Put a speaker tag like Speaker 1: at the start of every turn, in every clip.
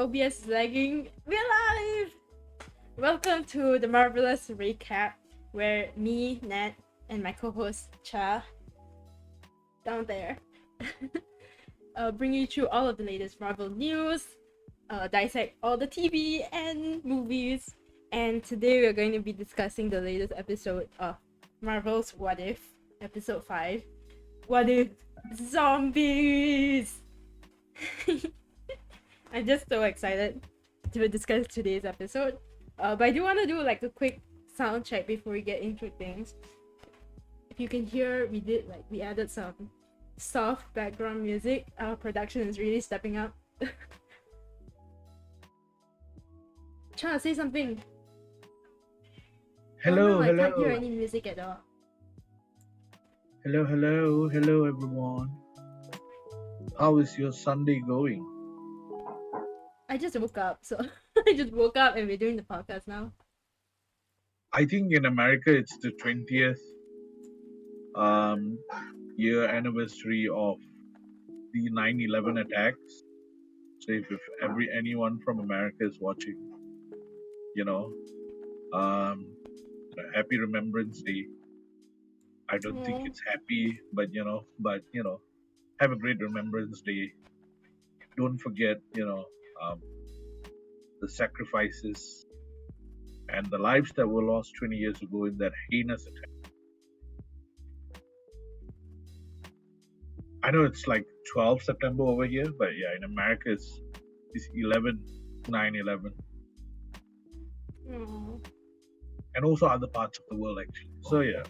Speaker 1: OBS is lagging. We're live! Welcome to the Marvellous Recap, where me, Nat, and my co-host, Char, down there, bring you through all of the latest Marvel news, dissect all the TV and movies, and today we're going to be discussing the latest episode of Marvel's What If, episode 5. What if zombies? I'm just so excited to discuss today's episode. But I do want to do like a quick sound check before we get into things. If you can hear, we added some soft background music. Our production is really stepping up. Trying to say something.
Speaker 2: Hello,
Speaker 1: I can't hear
Speaker 2: hello.
Speaker 1: any music at all.
Speaker 2: Hello, everyone. How is your Sunday going?
Speaker 1: I just woke up, so I just woke up and we're doing the podcast now.
Speaker 2: I think in America it's the 20th year anniversary of the 9/11 attacks. So if anyone from America is watching, happy Remembrance Day. I don't think it's happy, but have a great Remembrance Day. Don't forget, the sacrifices and the lives that were lost 20 years ago in that heinous attack. I know it's like 12 September over here, but yeah, in America it's 9/11. And also other parts of the world actually. So yeah.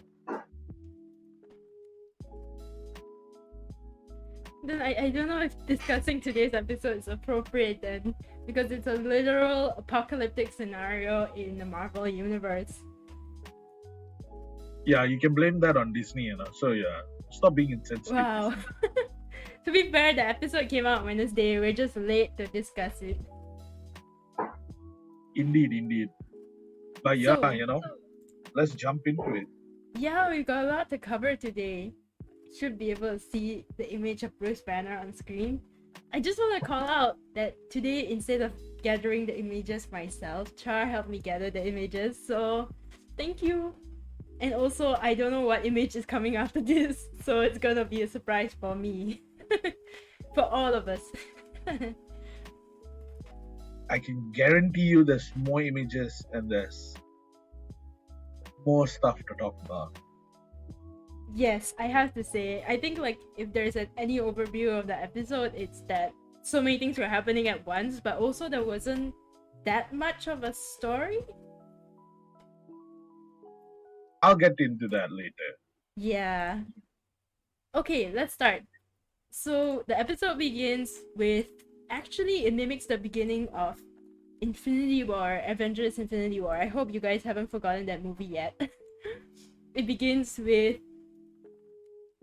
Speaker 1: Then I don't know if discussing today's episode is appropriate then, because it's a literal apocalyptic scenario in the Marvel universe.
Speaker 2: Yeah, you can blame that on Disney, So yeah, stop being insensitive.
Speaker 1: Wow. To be fair, the episode came out Wednesday. We're just late to discuss it.
Speaker 2: Indeed. But yeah, let's jump into it.
Speaker 1: Yeah, we've got a lot to cover today. Should be able to see the image of Bruce Banner on screen. I just want to call out that today, instead of gathering the images myself, Char helped me gather the images, so thank you. And also, I don't know what image is coming after this, so it's gonna be a surprise for me. For all of us.
Speaker 2: I can guarantee you there's more images and there's more stuff to talk about.
Speaker 1: Yes, I have to say, I think like if there's any overview of the episode, it's that so many things were happening at once, but also there wasn't that much of a story.
Speaker 2: I'll get into that later.
Speaker 1: Yeah. Okay, let's start. So the episode begins with, actually it mimics the beginning of Infinity War, Avengers Infinity War. I hope you guys haven't forgotten that movie yet. It begins with,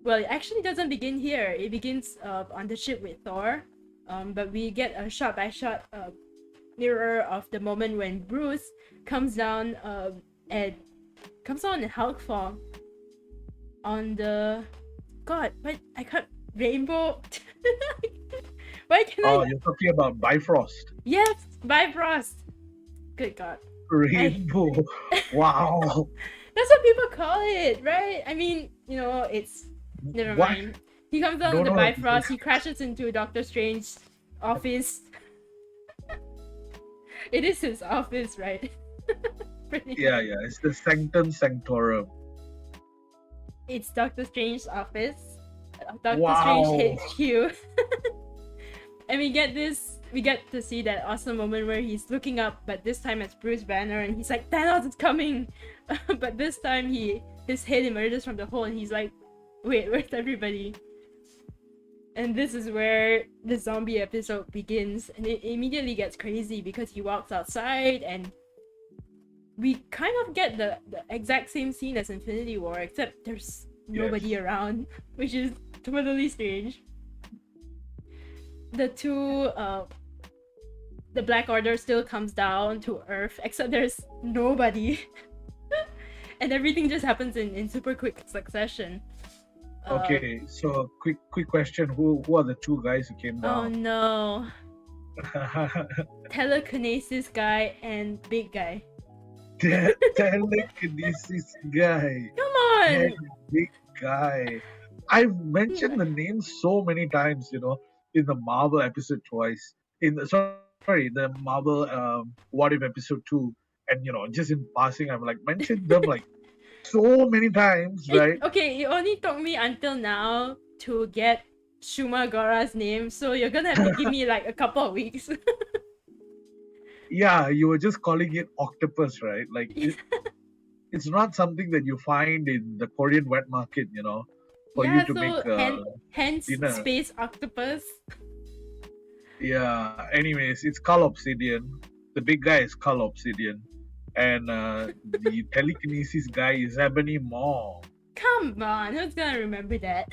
Speaker 1: well, it actually doesn't begin here. It begins on the ship with Thor, but we get a shot-by-shot mirror of the moment when Bruce comes down in Hulk form on the... God, but I can't... Rainbow... Why can
Speaker 2: Oh, you're talking about Bifrost.
Speaker 1: Yes, Bifrost! Good God.
Speaker 2: Rainbow. Wow.
Speaker 1: That's what people call it, right? I mean, it's... Never mind. He comes down with the Bifrost, he crashes into Doctor Strange's office. It is his office, right?
Speaker 2: Yeah, it's the Sanctum Sanctorum.
Speaker 1: It's Doctor Strange's office. Doctor
Speaker 2: Wow.
Speaker 1: Strange HQ. And we get to see that awesome moment where he's looking up, but this time it's Bruce Banner, and he's like, Thanos is coming! But this time his head emerges from the hole, and he's like, wait, where's everybody? And this is where the zombie episode begins, and it immediately gets crazy because he walks outside, and we kind of get the exact same scene as Infinity War, except there's nobody around, which is totally strange. The Black Order still comes down to Earth, except there's nobody. And everything just happens in super quick succession.
Speaker 2: Okay, so quick question. Who are the two guys who came down?
Speaker 1: Oh no. telekinesis guy and big guy.
Speaker 2: Telekinesis guy
Speaker 1: Come
Speaker 2: and
Speaker 1: on!
Speaker 2: big guy. I've mentioned the name so many times, in the Marvel episode twice. The Marvel What If episode 2. And just in passing, I've like mentioned them like so many times, right?
Speaker 1: It only took me until now to get Shumagora's name, so you're gonna have to give me like a couple of weeks.
Speaker 2: Yeah, you were just calling it octopus, right? Like it's not something that you find in the Korean wet market, for you
Speaker 1: Yeah,
Speaker 2: to make
Speaker 1: so hence
Speaker 2: dinner.
Speaker 1: space octopus.
Speaker 2: Yeah, anyways, it's Cull Obsidian. The big guy is Cull Obsidian. And the telekinesis guy is Ebony Maw.
Speaker 1: Come on, who's gonna remember that?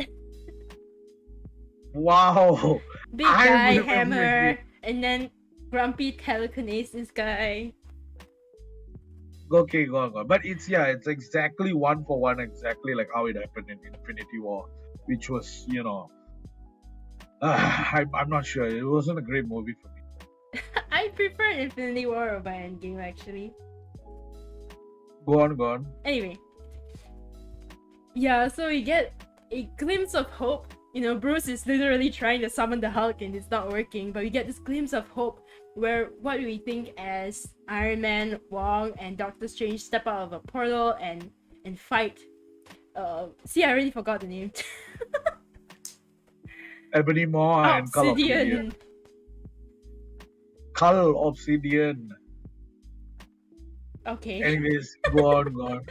Speaker 2: Wow!
Speaker 1: Big
Speaker 2: I'm
Speaker 1: guy,
Speaker 2: remembering
Speaker 1: hammer,
Speaker 2: it.
Speaker 1: and then grumpy telekinesis guy.
Speaker 2: Okay, go on, go on. But it's exactly one for one, exactly like how it happened in Infinity War, which was, I'm not sure. It wasn't a great movie for me.
Speaker 1: I prefer Infinity War over Endgame actually.
Speaker 2: Go on, go on.
Speaker 1: Anyway. Yeah, so we get a glimpse of hope. Bruce is literally trying to summon the Hulk and it's not working, but we get this glimpse of hope where what we think as Iron Man, Wong, and Doctor Strange step out of a portal and fight. See, I already forgot the name.
Speaker 2: Ebony Maw and Cull Obsidian. Cull Obsidian.
Speaker 1: Okay.
Speaker 2: Anyways, go on, go on.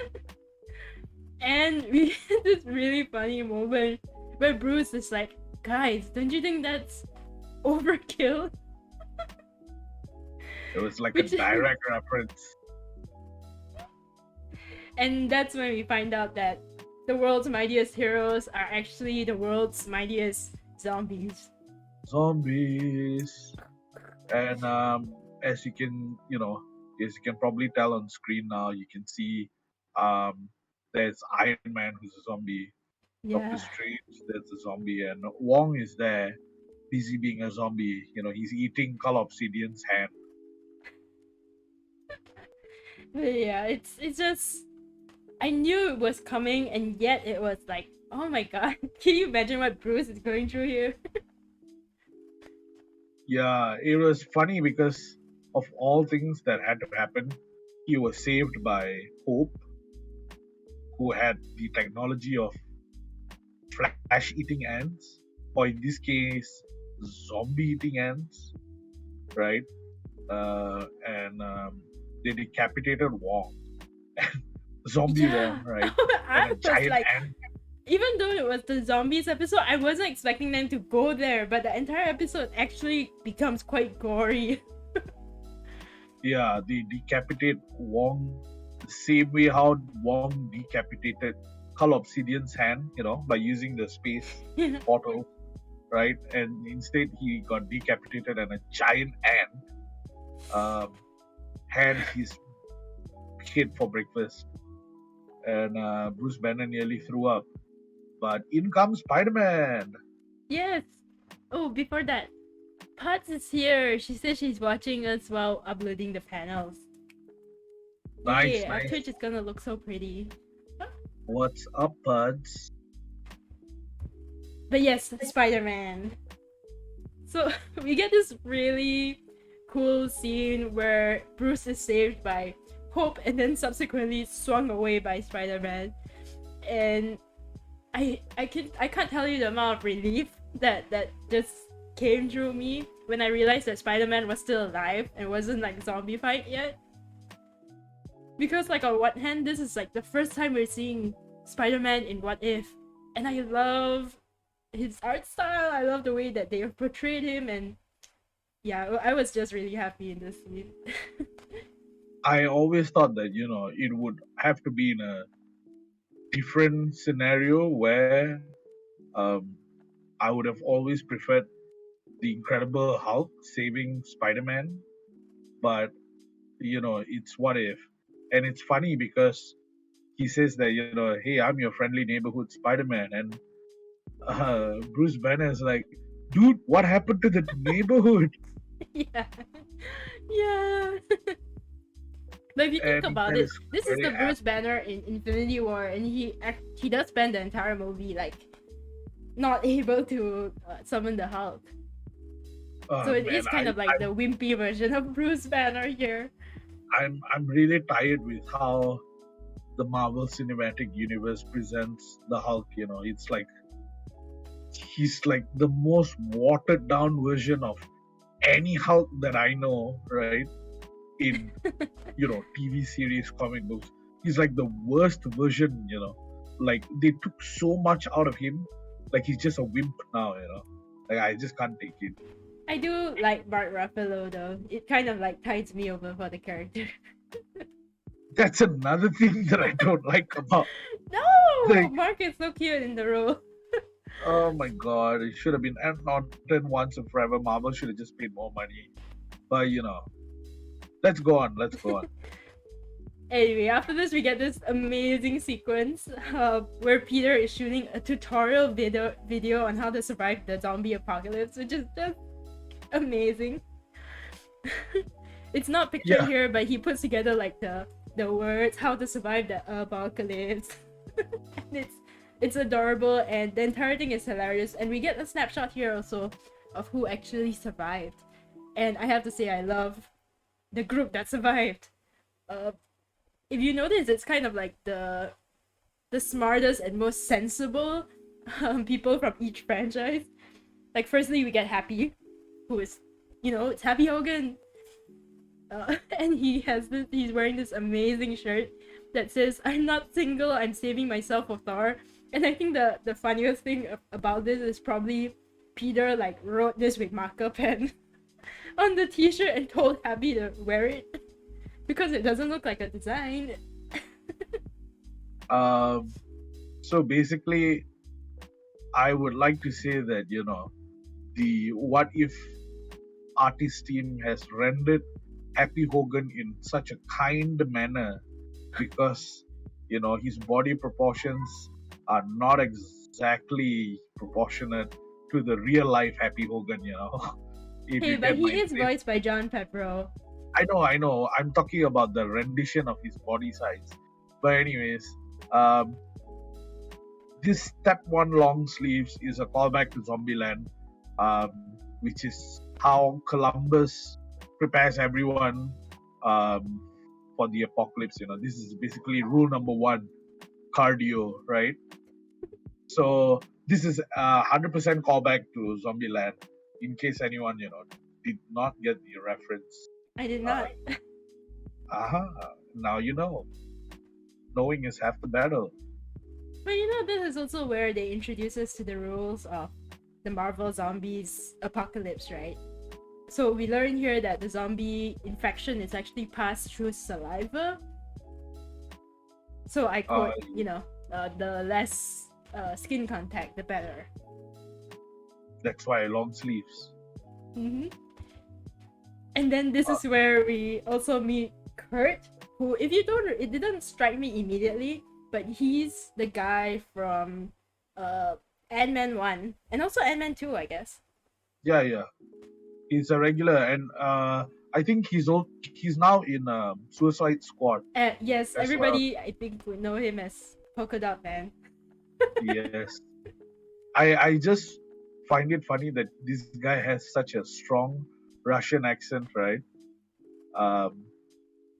Speaker 1: And we had this really funny moment where Bruce is like, guys, don't you think that's overkill?
Speaker 2: It was like a direct reference.
Speaker 1: And that's when we find out that the world's mightiest heroes are actually the world's mightiest zombies.
Speaker 2: Zombies. And as you can, probably tell on screen now, you can see there's Iron Man who's a zombie.
Speaker 1: Yeah.
Speaker 2: Doctor Strange, there's a zombie, and Wong is there, busy being a zombie. He's eating Cull Obsidian's hand.
Speaker 1: But yeah, it's just I knew it was coming, and yet it was like, oh my god, can you imagine what Bruce is going through here?
Speaker 2: Yeah, it was funny because of all things that had to happen, he was saved by Hope, who had the technology of flesh eating ants, or in this case, zombie eating ants, right? And they decapitated Wong, zombie Wong, right?
Speaker 1: I
Speaker 2: And a
Speaker 1: was
Speaker 2: giant
Speaker 1: like,
Speaker 2: ant.
Speaker 1: even though it was the zombies episode, I wasn't expecting them to go there, but the entire episode actually becomes quite gory.
Speaker 2: Yeah, they decapitate Wong the same way how Wong decapitated Cull Obsidian's hand, by using the space portal, right? And instead he got decapitated and a giant ant had his kid for breakfast. And Bruce Banner nearly threw up. But in comes Spiderman.
Speaker 1: Yes. Oh, before that, Potts is here. She says she's watching us while uploading the panels.
Speaker 2: Nice,
Speaker 1: Yay,
Speaker 2: nice.
Speaker 1: Our Twitch is gonna look so pretty.
Speaker 2: What's up, buds?
Speaker 1: But yes, Spider-Man. So we get this really cool scene where Bruce is saved by Hope and then subsequently swung away by Spider-Man. And I can't tell you the amount of relief that just came through me when I realized that Spider-Man was still alive and wasn't like zombified yet. Because like on one hand, this is like the first time we're seeing Spider-Man in What If, and I love his art style. I love the way that they have portrayed him, and yeah, I was just really happy in this scene.
Speaker 2: I always thought that it would have to be in a different scenario where I would have always preferred the Incredible Hulk saving Spider-Man, but it's What If, and it's funny because he says that hey, I'm your friendly neighborhood Spider-Man, and Bruce Banner is like, dude, what happened to the neighborhood?
Speaker 1: Yeah. Yeah. But if you think
Speaker 2: And
Speaker 1: about
Speaker 2: that
Speaker 1: it,
Speaker 2: is
Speaker 1: this is
Speaker 2: very
Speaker 1: the Bruce
Speaker 2: apt.
Speaker 1: Banner in Infinity War, and he does spend the entire movie like not able to summon the Hulk. So
Speaker 2: Oh
Speaker 1: it
Speaker 2: man,
Speaker 1: is kind of like the wimpy version of Bruce Banner here.
Speaker 2: I'm really tired with how the Marvel Cinematic Universe presents the Hulk. It's like he's like the most watered down version of any Hulk that I know, right? In TV series, comic books, he's like the worst version. Like they took so much out of him. Like he's just a wimp now. Like I just can't take it.
Speaker 1: I do like Mark Ruffalo though. It kind of like tides me over for the character.
Speaker 2: That's another thing that I don't like about.
Speaker 1: No,
Speaker 2: Like,
Speaker 1: Mark is so cute in the role.
Speaker 2: oh my god, it should have been and not in once and forever. Marvel should have just paid more money. But let's go on. Let's go on.
Speaker 1: Anyway, after this, we get this amazing sequence where Peter is shooting a tutorial video on how to survive the zombie apocalypse, which is just amazing. It's not pictured
Speaker 2: Yeah.
Speaker 1: here, but he puts together like the words how to survive the apocalypse. And it's adorable, and the entire thing is hilarious. And we get a snapshot here also of who actually survived. And I have to say, I love the group that survived. If you notice, it's kind of like the smartest and most sensible people from each franchise. Like, firstly, we get Happy, who is, it's Happy Hogan. And he's wearing this amazing shirt that says, "I'm not single, I'm saving myself for Thor." And I think the funniest thing about this is probably Peter like wrote this with marker pen on the t-shirt and told Happy to wear it because it doesn't look like a design.
Speaker 2: So basically, I would like to say that the What If artist team has rendered Happy Hogan in such a kind manner because his body proportions are not exactly proportionate to the real life Happy Hogan. If
Speaker 1: Hey,
Speaker 2: you
Speaker 1: but
Speaker 2: get my
Speaker 1: he is
Speaker 2: drift.
Speaker 1: voiced by John Favreau.
Speaker 2: I know. I'm talking about the rendition of his body size. But anyways, this step one long sleeves is a callback to Zombieland, which is how Columbus prepares everyone for the apocalypse. This is basically rule number one: cardio, right? So this is 100% callback to Zombieland. In case anyone did not get the reference.
Speaker 1: I did not.
Speaker 2: Now you know. Knowing is half the battle.
Speaker 1: But this is also where they introduce us to the rules of the Marvel Zombies apocalypse, right? So we learn here that the zombie infection is actually passed through saliva. So I quote, the less skin contact, the better.
Speaker 2: That's why long sleeves.
Speaker 1: Mm-hmm. And then this is where we also meet Kurt, who, if you don't, it didn't strike me immediately, but he's the guy from Ant-Man 1 and also Ant-Man 2, I guess.
Speaker 2: Yeah. He's a regular, and I think he's now in Suicide Squad.
Speaker 1: Yes, everybody I think would know him as Polka Dot Man.
Speaker 2: Yes. I just find it funny that this guy has such a strong Russian accent, right?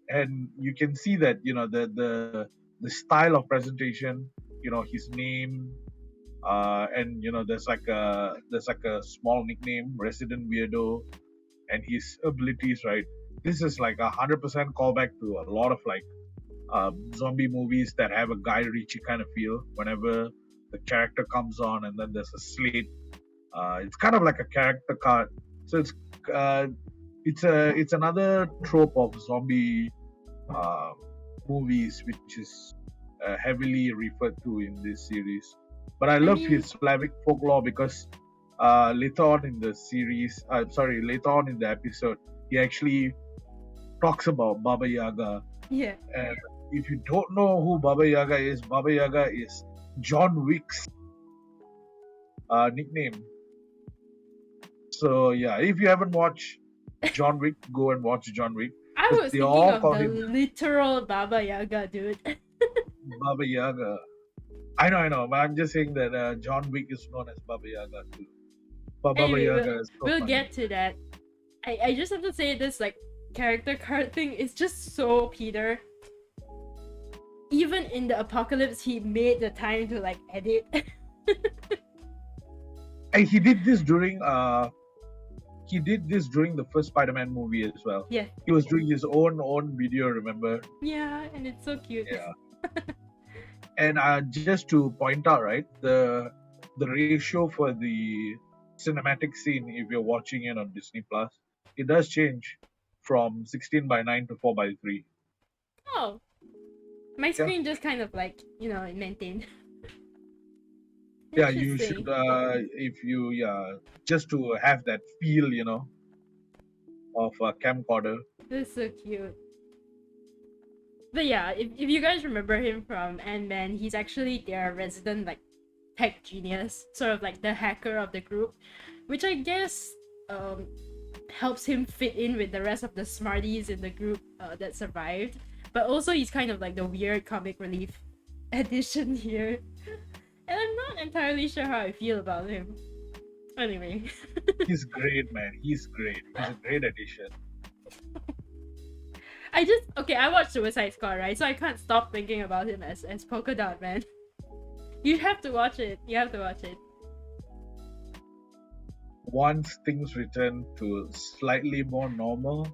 Speaker 2: And you can see that the style of presentation, his name, and there's like a small nickname, Resident Weirdo, and his abilities, right? This is like 100% callback to a lot of like zombie movies that have a Guy Ritchie kind of feel. Whenever the character comes on, and then there's a slate, it's kind of like a character card. So it's another trope of zombie movies, which is heavily referred to in this series. But I love his Slavic folklore because later on in the series, later on in the episode, he actually talks about Baba Yaga.
Speaker 1: Yeah.
Speaker 2: And if you don't know who Baba Yaga is John Wick's nickname. So yeah, if you haven't watched John Wick, go and watch John Wick.
Speaker 1: I
Speaker 2: Because
Speaker 1: was
Speaker 2: they
Speaker 1: thinking
Speaker 2: all
Speaker 1: of
Speaker 2: call
Speaker 1: the
Speaker 2: him
Speaker 1: literal Baba Yaga, dude.
Speaker 2: Baba Yaga. I know, but I'm just saying that John Wick is known as Baba Yaga too. But Baba
Speaker 1: Anyway,
Speaker 2: Yaga is so
Speaker 1: we'll
Speaker 2: funny.
Speaker 1: get to that. I just have to say this like character card thing is just so Peter. Even in the apocalypse, he made the time to like edit.
Speaker 2: And he did this during the first Spider-Man movie as well.
Speaker 1: Yeah.
Speaker 2: He was doing his own video, remember?
Speaker 1: Yeah, and it's so cute.
Speaker 2: Yeah. And just to point out, right, the ratio for the cinematic scene, if you're watching it on Disney Plus, it does change from 16:9 to 4:3.
Speaker 1: Oh, my screen just kind of like maintained.
Speaker 2: Yeah, you should if you just to have that feel, of a camcorder.
Speaker 1: This is so cute. But yeah, if you guys remember him from Ant-Man, he's actually their resident like tech genius, sort of like the hacker of the group, which I guess helps him fit in with the rest of the smarties in the group that survived. But also he's kind of like the weird comic relief addition here. And I'm not entirely sure how I feel about him. Anyway.
Speaker 2: He's great, man. He's great. He's a great addition.
Speaker 1: I watched Suicide Squad, right? So I can't stop thinking about him as Polka Dot Man. You have to watch it. You have to watch it.
Speaker 2: Once things return to slightly more normal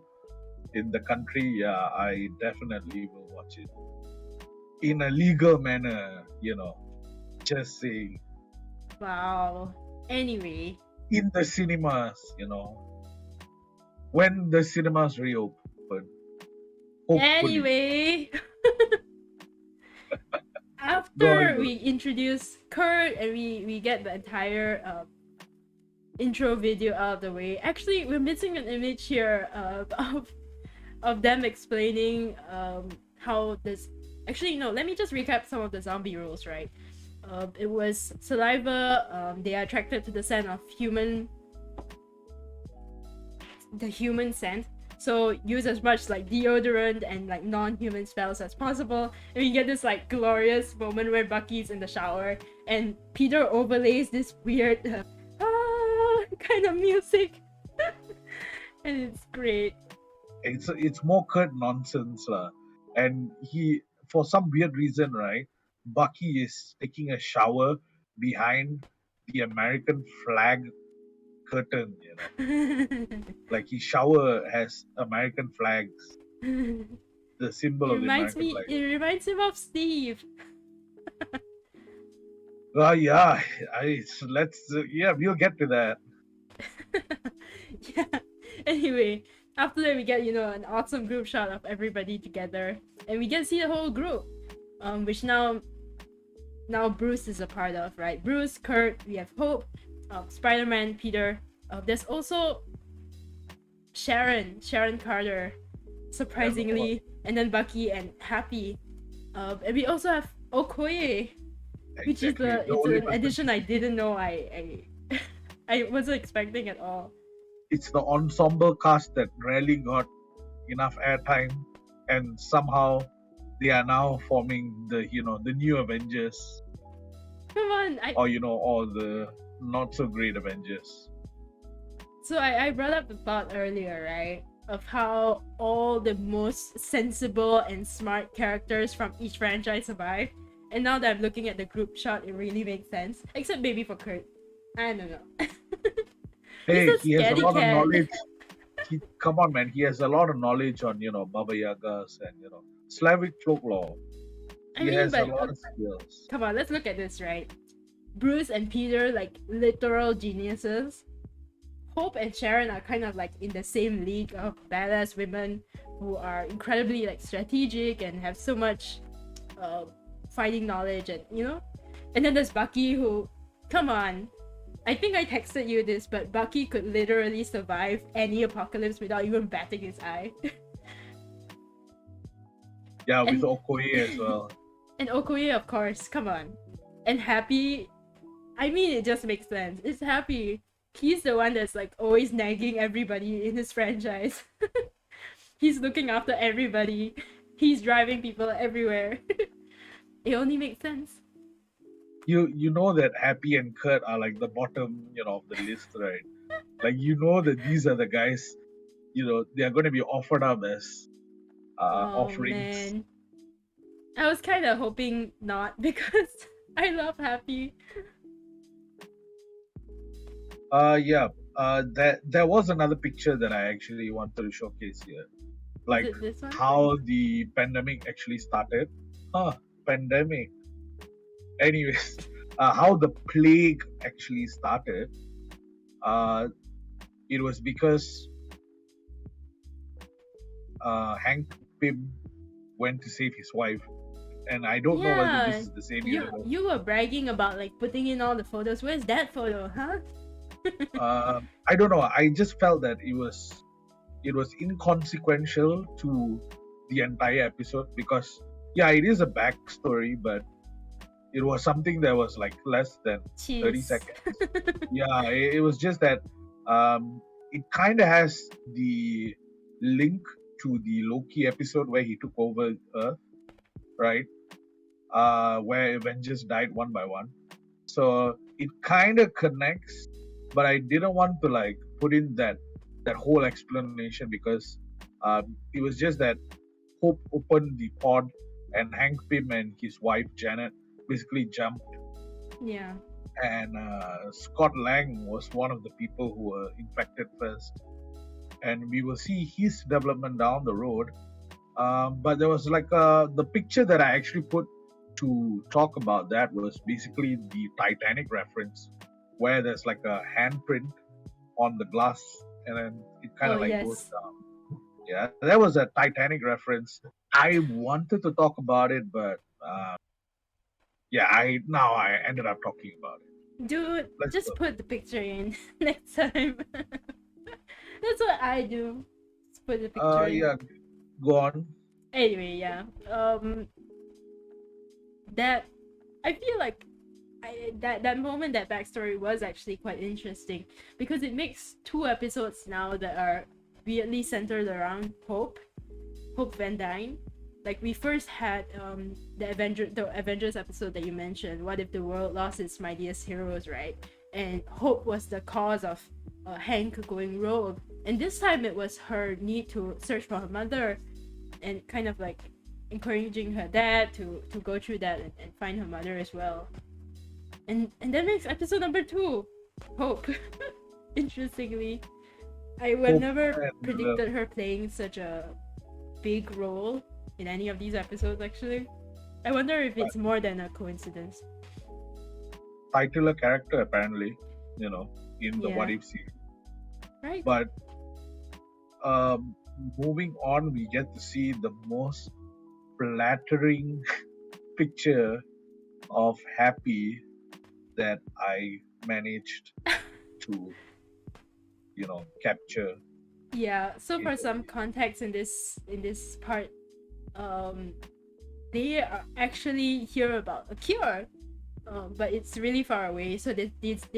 Speaker 2: in the country, yeah, I definitely will watch it. In a legal manner, just saying.
Speaker 1: Wow. Anyway.
Speaker 2: In the cinemas, when the cinemas reopen. Hopefully.
Speaker 1: Anyway. After we introduce Kurt and we get the entire intro video out of the way, actually we're missing an image here of them explaining how this. Actually, no. Let me just recap some of the zombie rules, right? It was saliva. They are attracted to the scent of the human scent. So use as much like deodorant and like non-human spells as possible. And we get this like glorious moment where Bucky's in the shower and Peter overlays this weird kind of music, and it's great.
Speaker 2: It's more Kurt nonsense, and he, for some weird reason, right? Bucky is taking a shower behind the American flag curtain, like his shower has American flags, the symbol of the American flag.
Speaker 1: It reminds him of Steve.
Speaker 2: Yeah, we'll get to that.
Speaker 1: Yeah. Anyway, after that we get an awesome group shot of everybody together, and we get to see the whole group, which now Bruce is a part of, right? Bruce, Kurt, we have Hope, Spider-Man, Peter. There's also Sharon Carter, surprisingly, and then Bucky and Happy. And we also have Okoye, which is an addition I didn't know I wasn't expecting at all.
Speaker 2: It's the ensemble cast that rarely got enough airtime, and somehow they are now forming the new Avengers.
Speaker 1: Come on,
Speaker 2: or the not so great Avengers.
Speaker 1: So I brought up the thought earlier, right, of how all the most sensible and smart characters from each franchise survive. And now that I'm looking at the group shot, it really makes sense. Except maybe for Kurt. I don't know.
Speaker 2: Hey, he has a lot of knowledge. Come on, man. He has a lot of knowledge on, Baba Yagas and, Slavic folklore. He has a lot of skills.
Speaker 1: Come on, let's look at this, right? Bruce and Peter, like, literal geniuses. Hope and Sharon are kind of like in the same league of badass women who are incredibly like strategic and have so much fighting knowledge, and and then there's Bucky, who, come on, I think I texted you this, but Bucky could literally survive any apocalypse without even batting his eye.
Speaker 2: Yeah, with Okoye as well.
Speaker 1: And Okoye, of course, come on. And Happy, I mean, it just makes sense. It's Happy. he's the one that's like always nagging everybody in his franchise. He's looking after everybody. He's driving people everywhere. It only makes sense.
Speaker 2: You know that Happy and Kurt are like the bottom, of the list, right? Like that these are the guys, they are going to be offered up as
Speaker 1: Oh
Speaker 2: offerings.
Speaker 1: man. I was kind of hoping not because I love Happy.
Speaker 2: Yeah. There was another picture that I actually wanted to showcase here,
Speaker 1: Is
Speaker 2: like
Speaker 1: it this one?
Speaker 2: how the pandemic actually started. Pandemic. Anyways, how the plague actually started. Uh, it was because Hank Pym went to save his wife, and I don't know whether this
Speaker 1: Yeah.
Speaker 2: is the same
Speaker 1: You
Speaker 2: universe.
Speaker 1: you were bragging about like putting in all the photos. Where's that photo, huh?
Speaker 2: I don't know. I just felt that it was inconsequential to the entire episode because yeah, it is a backstory, but it was something that was like less than 30
Speaker 1: Cheese.
Speaker 2: seconds. Yeah, it was just that it kind of has the link to the Loki episode where he took over Earth, right? Where Avengers died one by one. So it kind of connects, but I didn't want to like put in that whole explanation because it was just that Hope opened the pod and Hank Pym and his wife Janet basically jumped,
Speaker 1: Yeah.
Speaker 2: and Scott Lang was one of the people who were infected first, and we will see his development down the road. But there was like the picture that I actually put to talk about that was basically the Titanic reference, where there's like a handprint on the glass, and then it kind of
Speaker 1: Oh
Speaker 2: like goes
Speaker 1: yes.
Speaker 2: down. Yeah, that was a Titanic reference. I wanted to talk about it, but yeah, I ended up talking about it.
Speaker 1: Dude,
Speaker 2: Let's
Speaker 1: just
Speaker 2: go.
Speaker 1: put the picture in next time. That's what I do. Just put the picture in.
Speaker 2: Yeah, go on.
Speaker 1: Anyway, yeah. That I feel like that moment, that backstory was actually quite interesting because it makes two episodes now that are weirdly centered around Hope Van Dyne. Like we first had the Avengers episode that you mentioned. What if the world lost its mightiest heroes, right? And Hope was the cause of Hank going rogue. And this time it was her need to search for her mother, and kind of like encouraging her dad to go through that and find her mother as well. And that makes episode number 2 Hope. Interestingly, I would
Speaker 2: Hope
Speaker 1: never
Speaker 2: and
Speaker 1: predicted her playing such a big role in any of these episodes. Actually, I wonder if it's more than a coincidence.
Speaker 2: titular character apparently, in the What
Speaker 1: Yeah.
Speaker 2: If series.
Speaker 1: Right.
Speaker 2: But um, moving on, we get to see the most flattering picture of Happy that I managed to, capture.
Speaker 1: Yeah. So for
Speaker 2: In
Speaker 1: some context in this part, they are actually hear about a cure, but it's really far away. So they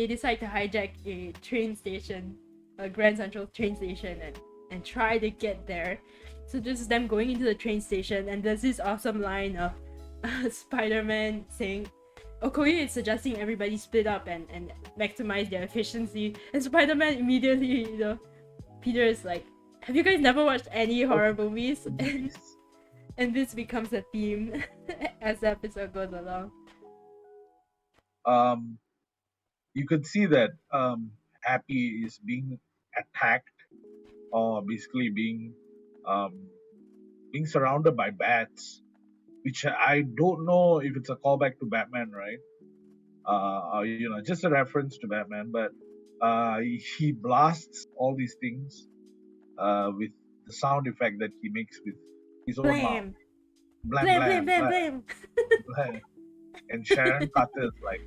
Speaker 1: decide to hijack a train station, a Grand Central train station, and try to get there. So this is them going into the train station, and there's this awesome line of Spiderman saying, Okoye is suggesting everybody split up and maximize their efficiency. And Spider-Man immediately, Peter is like, have you guys never watched any horror movies? And this becomes a theme as the episode goes along.
Speaker 2: You could see that Happy is being attacked, or basically um, being surrounded by bats, which I don't know if it's a callback to Batman, right? Or, just a reference to Batman, but he blasts all these things with the sound effect that he makes with his own mouth.
Speaker 1: Blam!
Speaker 2: Blam,
Speaker 1: Blam, blam,
Speaker 2: blam,
Speaker 1: blam,
Speaker 2: blam,
Speaker 1: blam!
Speaker 2: blam. And Sharon Carter is like,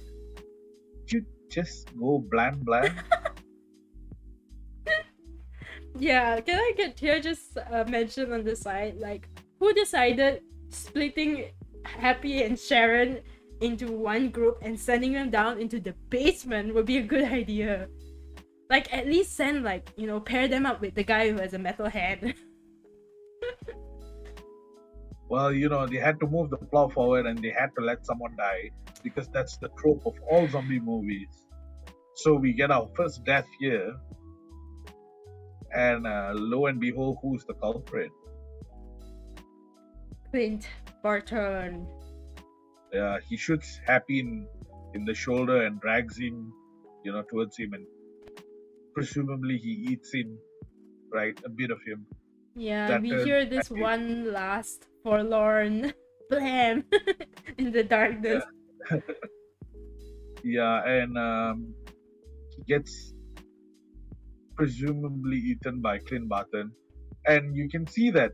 Speaker 2: "Did you just go blam, blam?"
Speaker 1: Yeah, can I get here just mention on the side, like, who decided splitting Happy and Sharon into one group and sending them down into the basement would be a good idea? Like, at least send, like, pair them up with the guy who has a metal hand.
Speaker 2: Well, they had to move the plot forward and they had to let someone die because that's the trope of all zombie movies. So we get our first death here, and lo and behold, who's the culprit?
Speaker 1: Clint Barton.
Speaker 2: He shoots Happy in the shoulder and drags him, towards him, and presumably he eats him, right? A bit of him.
Speaker 1: Yeah,
Speaker 2: That
Speaker 1: we
Speaker 2: turns
Speaker 1: hear this
Speaker 2: Happy.
Speaker 1: one last forlorn blam in the darkness.
Speaker 2: Yeah, and he gets presumably eaten by Clint Barton, and you can see that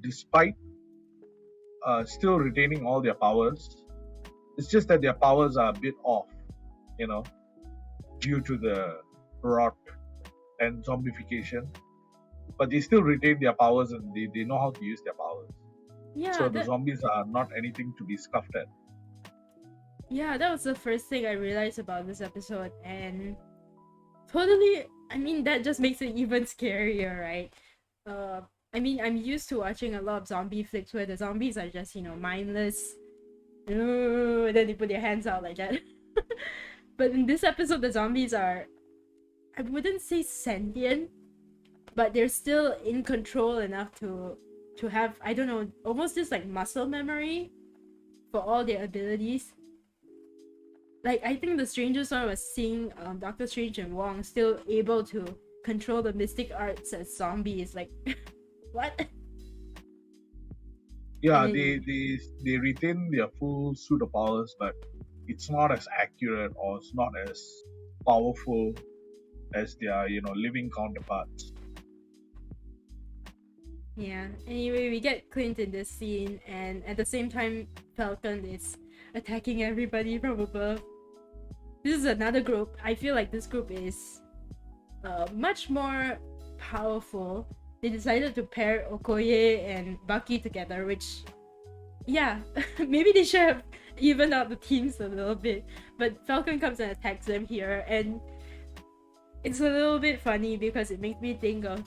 Speaker 2: despite still retaining all their powers, it's just that their powers are a bit off, due to the rot and zombification. But they still retain their powers and they know how to use their powers.
Speaker 1: Yeah,
Speaker 2: So the zombies are not anything to be scuffed at.
Speaker 1: Yeah, that was the first thing I realized about this episode, and totally, I mean, that just makes it even scarier, right? I mean, I'm used to watching a lot of zombie flicks where the zombies are just, mindless. Ooh, and then they put their hands out like that. But in this episode, the zombies are, I wouldn't say sentient, but they're still in control enough to have, I don't know, almost this like muscle memory for all their abilities. Like, I think the strangest one was seeing Doctor Strange and Wong still able to control the mystic arts as zombies. Like, what?
Speaker 2: Yeah,
Speaker 1: And then,
Speaker 2: they retain their full suit of powers, but it's not as accurate or it's not as powerful as their living counterparts.
Speaker 1: yeah. Anyway, we get Clint in this scene, and at the same time, Falcon is attacking everybody from above. This is another group. I feel like this group is much more powerful. They decided to pair Okoye and Bucky together, which, yeah, maybe they should have evened out the teams a little bit. But Falcon comes and attacks them here, and it's a little bit funny because it makes me think of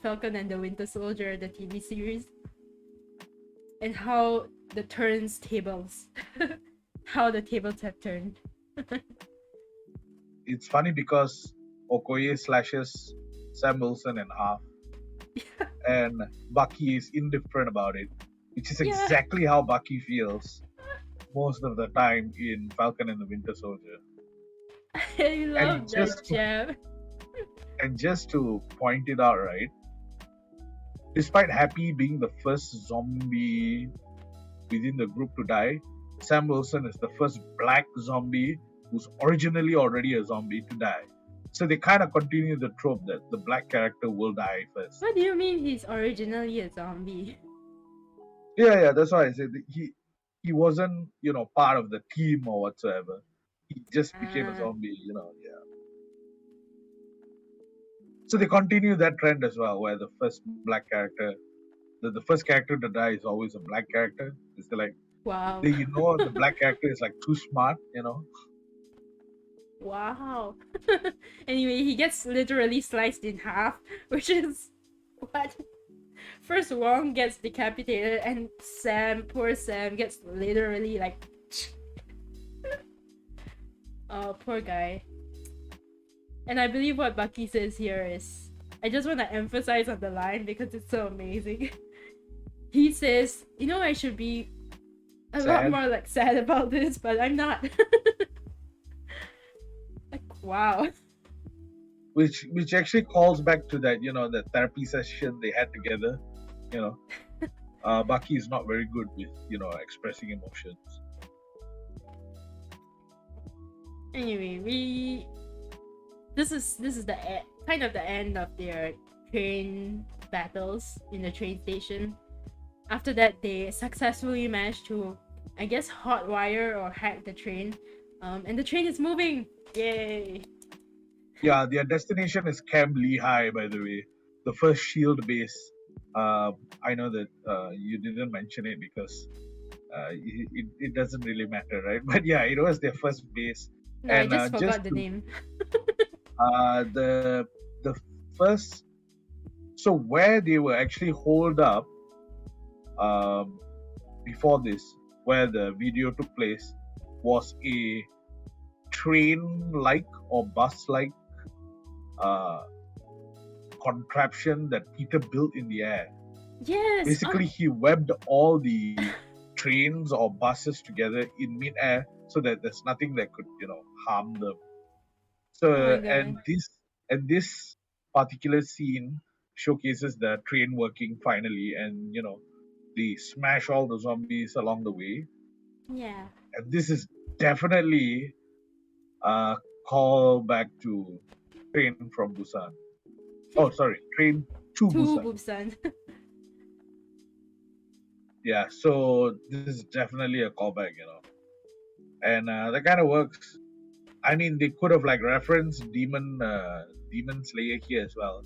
Speaker 1: Falcon and the Winter Soldier, the TV series, and how the turns tables, how the tables have turned.
Speaker 2: It's funny because Okoye slashes Sam Wilson in half, and Bucky is indifferent about it, which is
Speaker 1: Yeah.
Speaker 2: exactly how Bucky feels most of the time in Falcon and the Winter Soldier.
Speaker 1: I love that
Speaker 2: just
Speaker 1: jab.
Speaker 2: And just to point it out, right? Despite Happy being the first zombie within the group to die, Sam Wilson is the first black zombie who's originally already a zombie to die. So they kind of continue the trope that the black character will die first.
Speaker 1: What do you mean he's originally a zombie?
Speaker 2: Yeah, that's why I said he wasn't, part of the team or whatsoever. He just became a zombie, yeah. So they continue that trend as well, where the first black character, the first character to die is always a black character. It's like,
Speaker 1: Wow.
Speaker 2: the black character is like too smart,
Speaker 1: Wow. Anyway, he gets literally sliced in half, which is what? First Wong gets decapitated and poor Sam, gets literally like oh, poor guy. And I believe what Bucky says here is, I just want to emphasize on the line because it's so amazing. He says, I should be a lot more like sad about this, but I'm not. Like, wow.
Speaker 2: Which actually calls back to that, the therapy session they had together. Bucky is not very good with, expressing emotions.
Speaker 1: Anyway, this is the kind of the end of their train battles in the train station. After that, they successfully managed to, I guess, hotwire or hack the train, and the train is moving. Yay!
Speaker 2: Yeah, their destination is Camp Lehigh, by the way, the first Shield base. I know that you didn't mention it because it doesn't really matter, right? But yeah, it was their first base
Speaker 1: No, I
Speaker 2: And
Speaker 1: just
Speaker 2: just
Speaker 1: forgot the
Speaker 2: to
Speaker 1: name.
Speaker 2: the first, so where they were actually holed up um, before this, where the video took place, was a train-like or bus-like uh, contraption that Peter built in the air.
Speaker 1: Yes.
Speaker 2: Basically, he webbed all the trains or buses together in mid-air so that there's nothing that could, harm them.
Speaker 1: Oh my
Speaker 2: So,
Speaker 1: god.
Speaker 2: and this particular scene showcases the train working finally, and they smash all the zombies along the way.
Speaker 1: Yeah.
Speaker 2: And this is definitely a call back to Train from Busan. Oh, sorry, Train to
Speaker 1: Two
Speaker 2: Busan.
Speaker 1: Boobsan.
Speaker 2: Yeah, so this is definitely a callback, and that kind of works. I mean, they could have like referenced Demon Slayer here as well,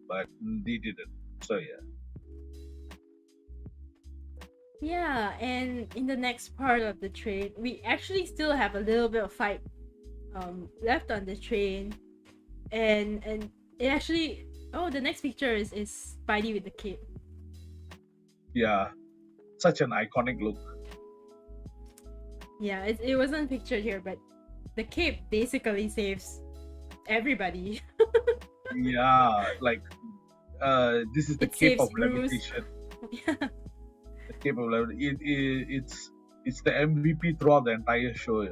Speaker 2: but they didn't. So yeah.
Speaker 1: Yeah, and in the next part of the train, we actually still have a little bit of fight left on the train, and it actually, oh, the next picture is Spidey with the cape.
Speaker 2: Yeah, such an iconic look.
Speaker 1: Yeah, it wasn't pictured here, but the cape basically saves everybody.
Speaker 2: Yeah, like this is the
Speaker 1: It
Speaker 2: cape
Speaker 1: saves
Speaker 2: of
Speaker 1: Bruce.
Speaker 2: levitation.
Speaker 1: Yeah.
Speaker 2: The cape of levitation. It's the MVP throughout the entire show.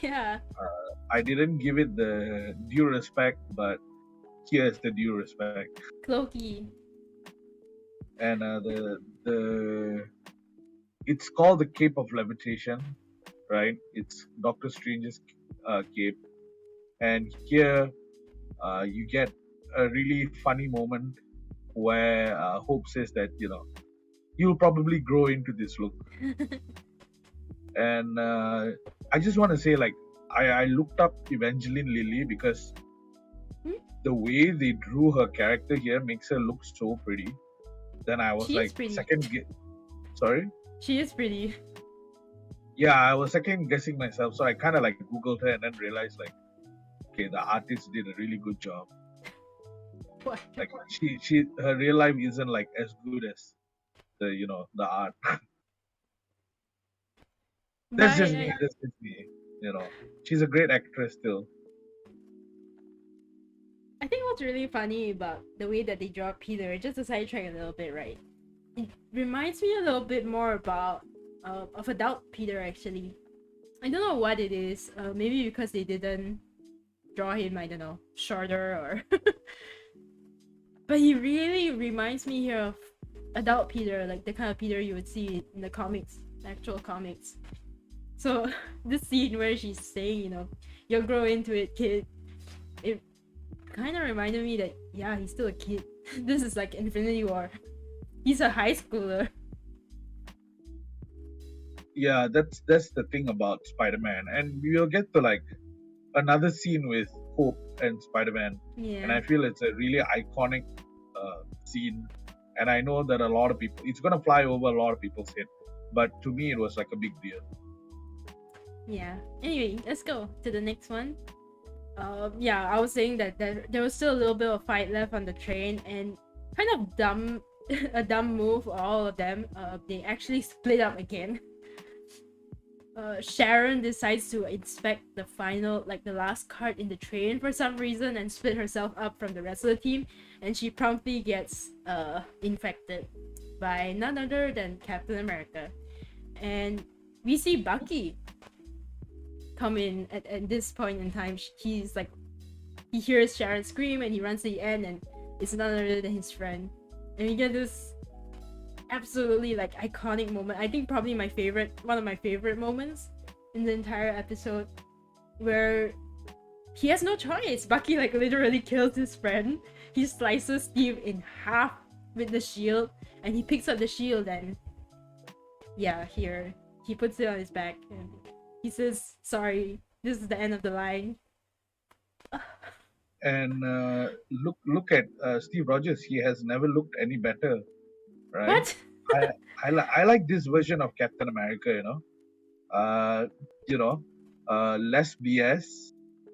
Speaker 1: Yeah.
Speaker 2: I didn't give it the due respect, but here's the due respect.
Speaker 1: Clokey.
Speaker 2: And the it's called the cape of levitation, right? It's Doctor Strange's cape, and here you get a really funny moment where Hope says that you'll probably grow into this look, and I just want to say like I looked up Evangeline Lilly because
Speaker 1: Hmm?
Speaker 2: the way they drew her character here makes her look so pretty. Then I was
Speaker 1: She is
Speaker 2: like
Speaker 1: pretty.
Speaker 2: sorry.
Speaker 1: She is pretty.
Speaker 2: Yeah, I was second guessing myself, so I kind of like googled her and then realized like, okay, the artist did a really good job.
Speaker 1: What?
Speaker 2: Like she her real life isn't like as good as the art. That's
Speaker 1: But
Speaker 2: just me. That's just me. She's a great actress still.
Speaker 1: I think what's really funny about the way that they draw Peter, just to sidetrack a little bit, right? It reminds me a little bit more about of adult Peter actually. I don't know what it is. Maybe because they didn't draw him, I don't know, shorter or. But he really reminds me here of adult Peter, like the kind of Peter you would see in the comics, actual comics. So this scene where she's saying, you'll grow into it, kid. It kind of reminded me that yeah, he's still a kid. This is like Infinity War. He's a high schooler.
Speaker 2: Yeah, that's the thing about Spider-Man, and we'll get to like another scene with Hope and Spider-Man, and
Speaker 1: Yeah.
Speaker 2: I feel it's a really iconic scene. And I know that a lot of people, it's gonna fly over a lot of people's head, but to me, it was like a big deal.
Speaker 1: Yeah. Anyway, let's go to the next one. Yeah, I was saying that there was still a little bit of fight left on the train, and kind of dumb, a dumb move for all of them. They actually split up again. Sharon decides to inspect the final, like the last cart in the train for some reason, and split herself up from the rest of the team, and she promptly gets infected by none other than Captain America. And we see Bucky come in at this point in time. He's like, he hears Sharon scream and he runs to the end, and it's none other than his friend. And we get this absolutely like iconic moment. I think probably one of my favorite moments in the entire episode, where he has no choice. Bucky like literally kills his friend. He slices Steve in half with the shield, and he picks up the shield, and yeah, here he puts it on his back and he says, "Sorry, this is the end of the line."
Speaker 2: And look at Steve Rogers. He has never looked any better, right?
Speaker 1: What?
Speaker 2: I like this version of Captain America. Uh, you know, less BS,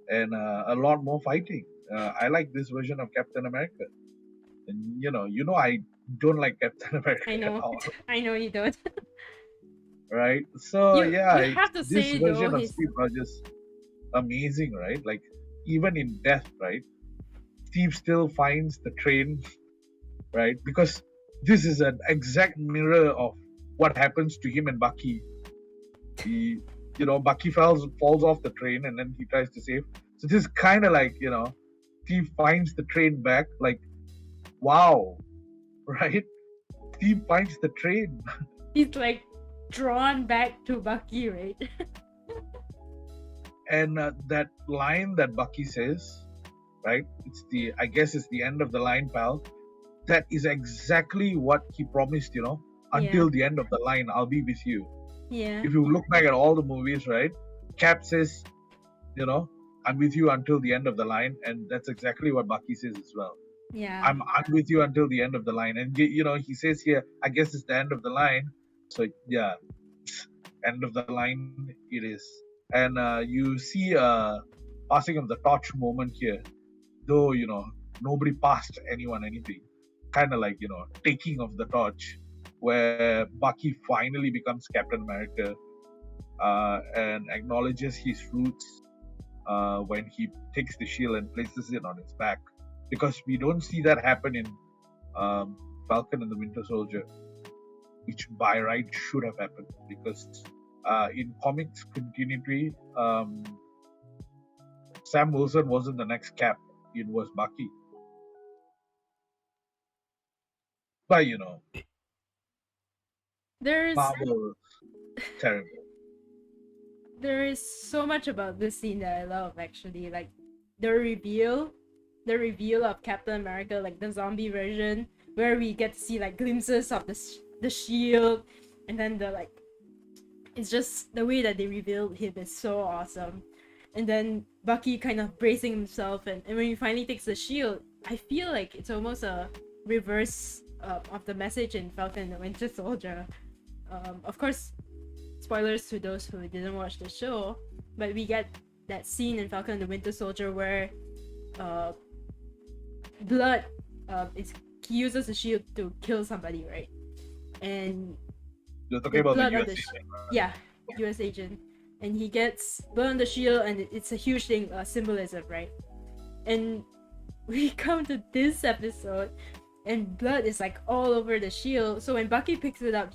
Speaker 2: and a lot more fighting. I like this version of Captain America. And I don't like Captain America
Speaker 1: I
Speaker 2: at
Speaker 1: know.
Speaker 2: all,
Speaker 1: I know you don't.
Speaker 2: right? So yeah,
Speaker 1: You have to
Speaker 2: this
Speaker 1: say though
Speaker 2: version of
Speaker 1: his
Speaker 2: Steve Rogers amazing, right? Like even in death, right? Steve still finds the train, right? Because this is an exact mirror of what happens to him and Bucky. He, Bucky falls off the train and then he tries to save. So this is kind of like, Steve finds the train back. Like, wow, right? Steve finds the train.
Speaker 1: he's like drawn back to Bucky, right?
Speaker 2: And that line that Bucky says, right? I guess it's the end of the line, pal. That is exactly what he promised,
Speaker 1: Yeah.
Speaker 2: until the end of the line, I'll be with you.
Speaker 1: Yeah.
Speaker 2: If you look back at all the movies, right? Cap says, I'm with you until the end of the line, and that's exactly what Bucky says as well.
Speaker 1: Yeah.
Speaker 2: I'm with you until the end of the line, and he says here, I guess it's the end of the line. So yeah, end of the line it is, and you see a passing of the torch moment here, though nobody passed anyone anything, kind of like taking of the torch, where Bucky finally becomes Captain America, and acknowledges his roots when he takes the shield and places it on his back, because we don't see that happen in Falcon and the Winter Soldier, which by right should have happened, because in comics continuity, Sam Wilson wasn't the next Cap, it was Bucky. But
Speaker 1: There's
Speaker 2: Marvel, terrible.
Speaker 1: there is so much about this scene that I love actually. Like the reveal of Captain America, like the zombie version, where we get to see like glimpses of the shield, and then it's just the way that they revealed him is so awesome. And then Bucky kind of bracing himself, and when he finally takes the shield, I feel like it's almost a reverse of the message in Falcon and the Winter Soldier. Of course, spoilers to those who didn't watch the show, but we get that scene in Falcon and the Winter Soldier where Blood he uses the shield to kill somebody, right? And
Speaker 2: You're talking about the
Speaker 1: blood on
Speaker 2: US
Speaker 1: the
Speaker 2: agent, right?
Speaker 1: yeah, US agent, and he gets blood on the shield, and it's a huge thing, symbolism, right? And we come to this episode, and blood is like all over the shield. So when Bucky picks it up,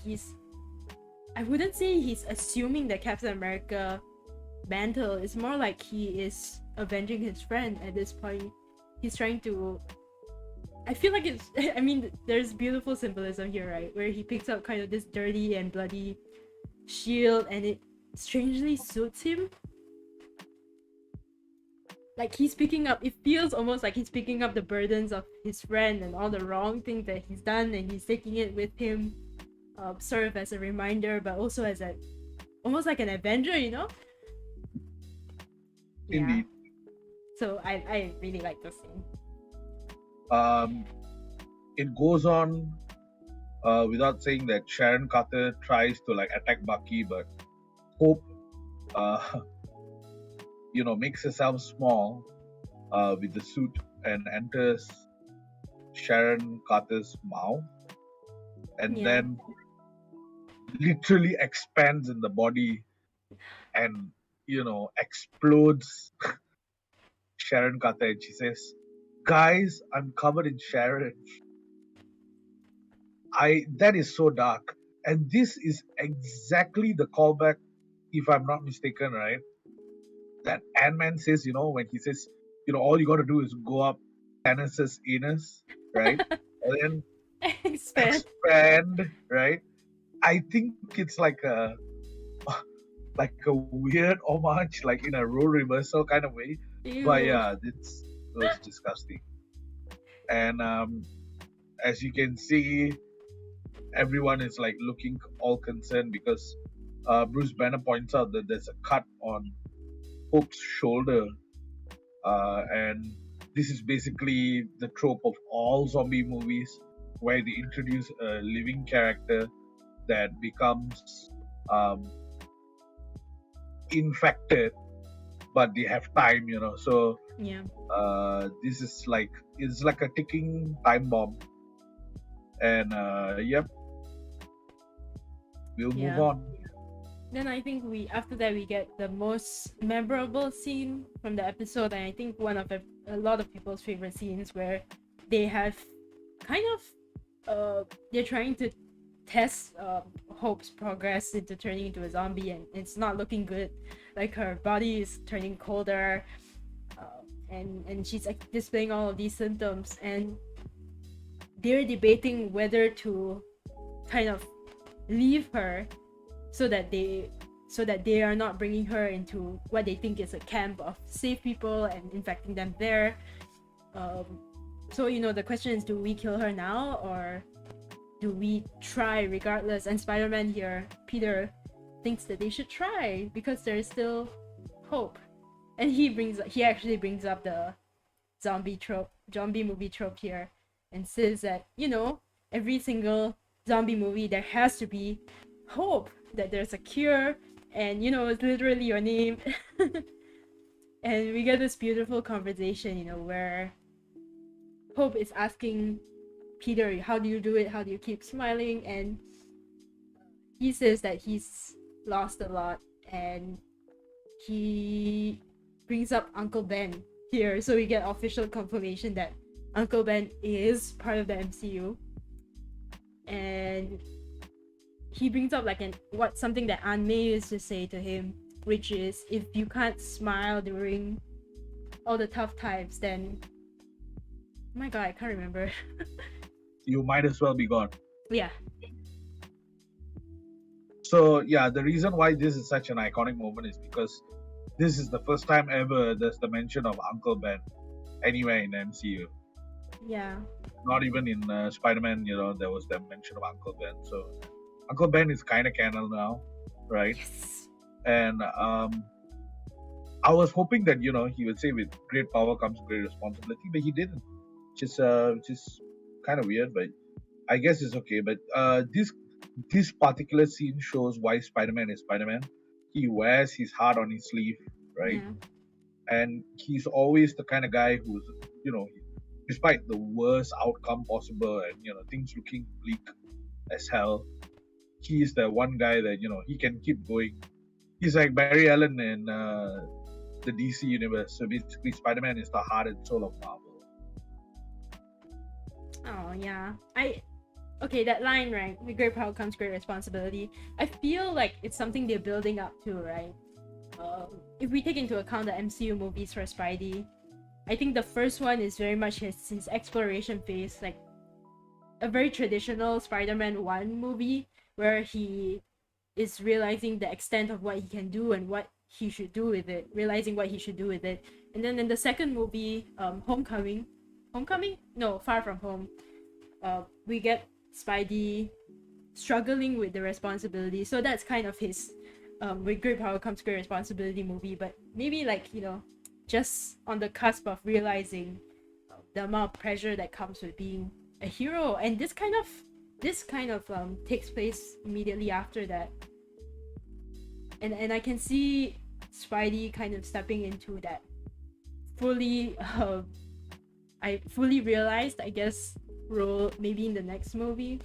Speaker 1: I wouldn't say he's assuming that Captain America mantle. It's more like he is avenging his friend at this point. He's trying to. I feel like it's. I mean, there's beautiful symbolism here, right? Where he picks up kind of this dirty and bloody shield, and it strangely suits him. Like he's picking up. It feels almost like he's picking up the burdens of his friend and all the wrong things that he's done, and he's taking it with him, sort of as a reminder, but also as almost like an avenger, Yeah.
Speaker 2: Indeed.
Speaker 1: So I really like this scene.
Speaker 2: It goes on without saying that Sharon Carter tries to like attack Bucky, but Hope, makes herself small with the suit and enters Sharon Carter's mouth, and then literally expands in the body and explodes Sharon Carter, and she says, "Guys, I'm covered in Sharon." That is so dark, and this is exactly the callback, if I'm not mistaken, right? That Ant-Man says, when he says, all you got to do is go up Thanos' anus, right? And then expand, right? I think it's like a weird homage, like in a role reversal kind of way.
Speaker 1: Ew.
Speaker 2: But yeah, it was disgusting. And as you can see, everyone is like looking all concerned, because Bruce Banner points out that there's a cut on Hope's shoulder, and this is basically the trope of all zombie movies, where they introduce a living character that becomes infected but they have time, So
Speaker 1: Yeah.
Speaker 2: this is like it's like a ticking time bomb, and yep, we'll move
Speaker 1: Yeah.
Speaker 2: on.
Speaker 1: Then I think after that we get the most memorable scene from the episode, and I think one of a lot of people's favorite scenes where they have kind of they're trying to test Hope's progress into turning into a zombie, and it's not looking good. Like her body is turning colder, and she's like displaying all of these symptoms, and they're debating whether to kind of leave her so that they are not bringing her into what they think is a camp of safe people and infecting them there. Um, so the question is, do we kill her now or do we try regardless? And Spider-Man here, Peter, thinks that they should try because there is still hope. And he actually brings up the zombie movie trope here, and says that every single zombie movie there has to be hope that there's a cure, and it's literally your name. And we get this beautiful conversation, where Hope is asking Peter, how do you do it? How do you keep smiling? And he says that he's lost a lot, and he brings up Uncle Ben here, so we get official confirmation that Uncle Ben is part of the MCU. And he brings up like something that Aunt May used to say to him, which is, if you can't smile during all the tough times, then oh my god, I can't remember.
Speaker 2: You might as well be gone.
Speaker 1: Yeah.
Speaker 2: So yeah, the reason why this is such an iconic moment is because this is the first time ever there's the mention of Uncle Ben anywhere in MCU.
Speaker 1: Yeah.
Speaker 2: Not even in Spider-Man, there was the mention of Uncle Ben. So Uncle Ben is kind of canon now, right?
Speaker 1: Yes.
Speaker 2: And I was hoping that he would say, with great power comes great responsibility, but he didn't, which is kind of weird, but I guess it's okay. But this particular scene shows why Spider-Man is Spider-Man. He wears his heart on his sleeve, right?
Speaker 1: Yeah.
Speaker 2: And he's always the kind of guy who's, despite the worst outcome possible and things looking bleak as hell, he's the one guy that he can keep going. He's like Barry Allen in the DC universe. So basically, Spider-Man is the heart and soul of Marvel.
Speaker 1: Oh yeah. Okay, that line, right? With great power comes great responsibility. I feel like it's something they're building up to, right? If we take into account the MCU movies for Spidey, I think the first one is very much his exploration phase, like a very traditional Spider-Man 1 movie where he is realizing the extent of what he can do and what he should do with it, realizing what he should do with it. And then in the second movie, Homecoming? No, Far From Home, we get Spidey struggling with the responsibility. So that's kind of his with great power comes great responsibility movie, but maybe like, just on the cusp of realizing the amount of pressure that comes with being a hero. And this kind of takes place immediately after that. And I can see Spidey kind of stepping into that I fully realized, I guess, role maybe in the next movie.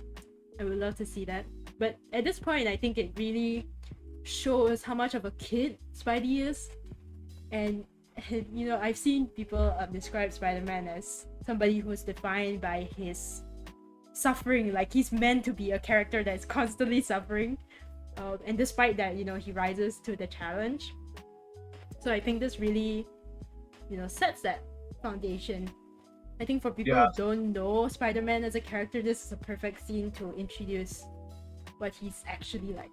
Speaker 1: I would love to see that. But at this point, I think it really shows how much of a kid Spidey is. And I've seen people describe Spider-Man as somebody who's defined by his suffering. Like, he's meant to be a character that's constantly suffering. And despite that, he rises to the challenge. So I think this really, sets that foundation. I think for people who don't know Spider-Man as a character, this is a perfect scene to introduce what he's actually like.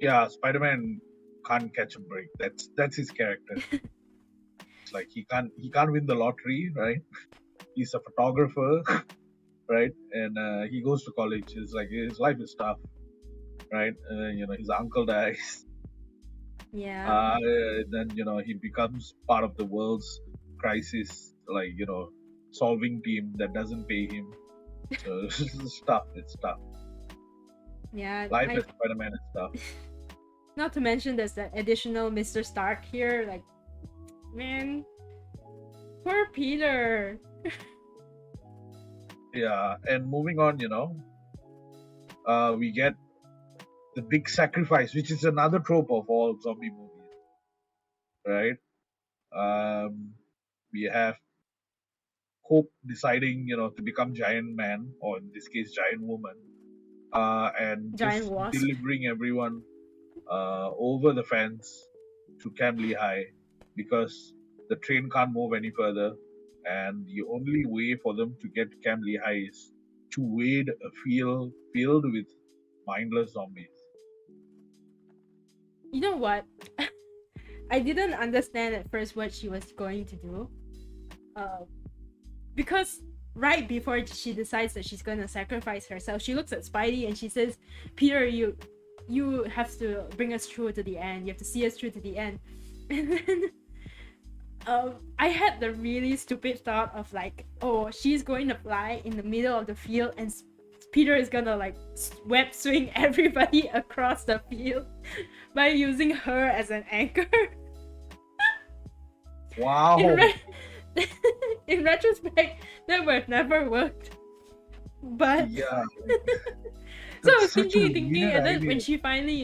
Speaker 2: Yeah, Spider-Man can't catch a break. That's his character. It's like he can't win the lottery, right? He's a photographer, right? And he goes to college. It's like his life is tough, right? His uncle dies.
Speaker 1: Yeah.
Speaker 2: Then he becomes part of the world's crisis, like solving team that doesn't pay him. So it's tough.
Speaker 1: Yeah.
Speaker 2: Life as Spider-Man is tough.
Speaker 1: Not to mention there's that additional Mr. Stark here. Like, man, poor Peter.
Speaker 2: Yeah, and moving on, we get the big sacrifice, which is another trope of all zombie movies, right? We have Hope deciding, to become Giant Man, or in this case, Giant Woman, and
Speaker 1: Giant
Speaker 2: just
Speaker 1: wasp.
Speaker 2: delivering everyone over the fence to Camp Lehigh because the train can't move any further, and the only way for them to get to Camp Lehigh is to wade a field filled with mindless zombies.
Speaker 1: You know what? I didn't understand at first what she was going to do. Because right before she decides that she's gonna sacrifice herself, she looks at Spidey and she says, "Peter, you have to bring us through to the end. You have to see us through to the end." And then I had the really stupid thought of like, oh, she's going to fly in the middle of the field and Peter is gonna like web swing everybody across the field by using her as an anchor.
Speaker 2: Wow.
Speaker 1: In retrospect, that would have never worked. But
Speaker 2: Yeah.
Speaker 1: so I was
Speaker 2: Such a
Speaker 1: thinking,
Speaker 2: weird
Speaker 1: and then
Speaker 2: idea.
Speaker 1: when she finally,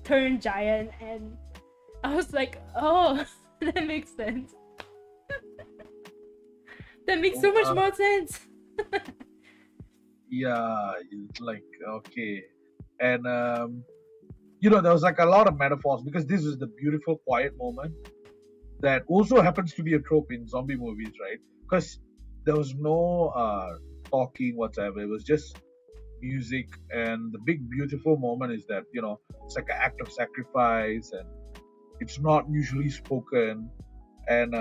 Speaker 1: turned giant, and I was like, oh, that makes sense. That makes so much more sense.
Speaker 2: Yeah, it's like okay, and there was like a lot of metaphors because this is the beautiful quiet moment that also happens to be a trope in zombie movies, right? Because there was no talking whatsoever. It was just music, and the big beautiful moment is that it's like an act of sacrifice, and it's not usually spoken, and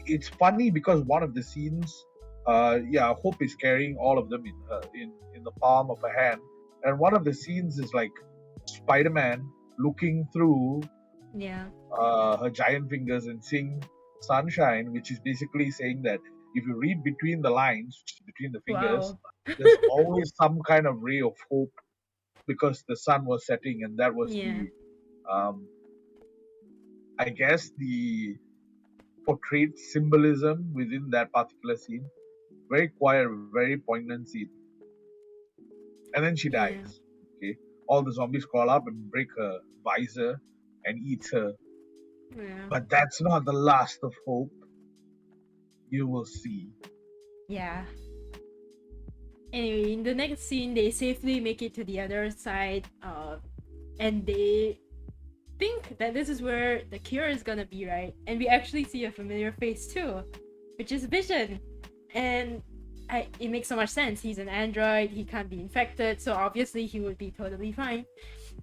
Speaker 2: it's funny because one of the scenes, Hope is carrying all of them in the palm of her hand, and one of the scenes is like Spiderman looking through her giant fingers and seeing sunshine, which is basically saying that if you read between the lines, between the fingers, there's always some kind of ray of hope because the sun was setting, and that was I guess the portrayed symbolism within that particular scene. Very quiet, very poignant scene. And then she dies. Okay. All the zombies crawl up and break her visor and eat her. But that's not the last of Hope. You will see.
Speaker 1: Yeah. Anyway, in the next scene, they safely make it to the other side, and they think that this is where the cure is gonna be, right? And we actually see a familiar face too, which is Vision. And it makes so much sense. He's an android, he can't be infected, so obviously he would be totally fine.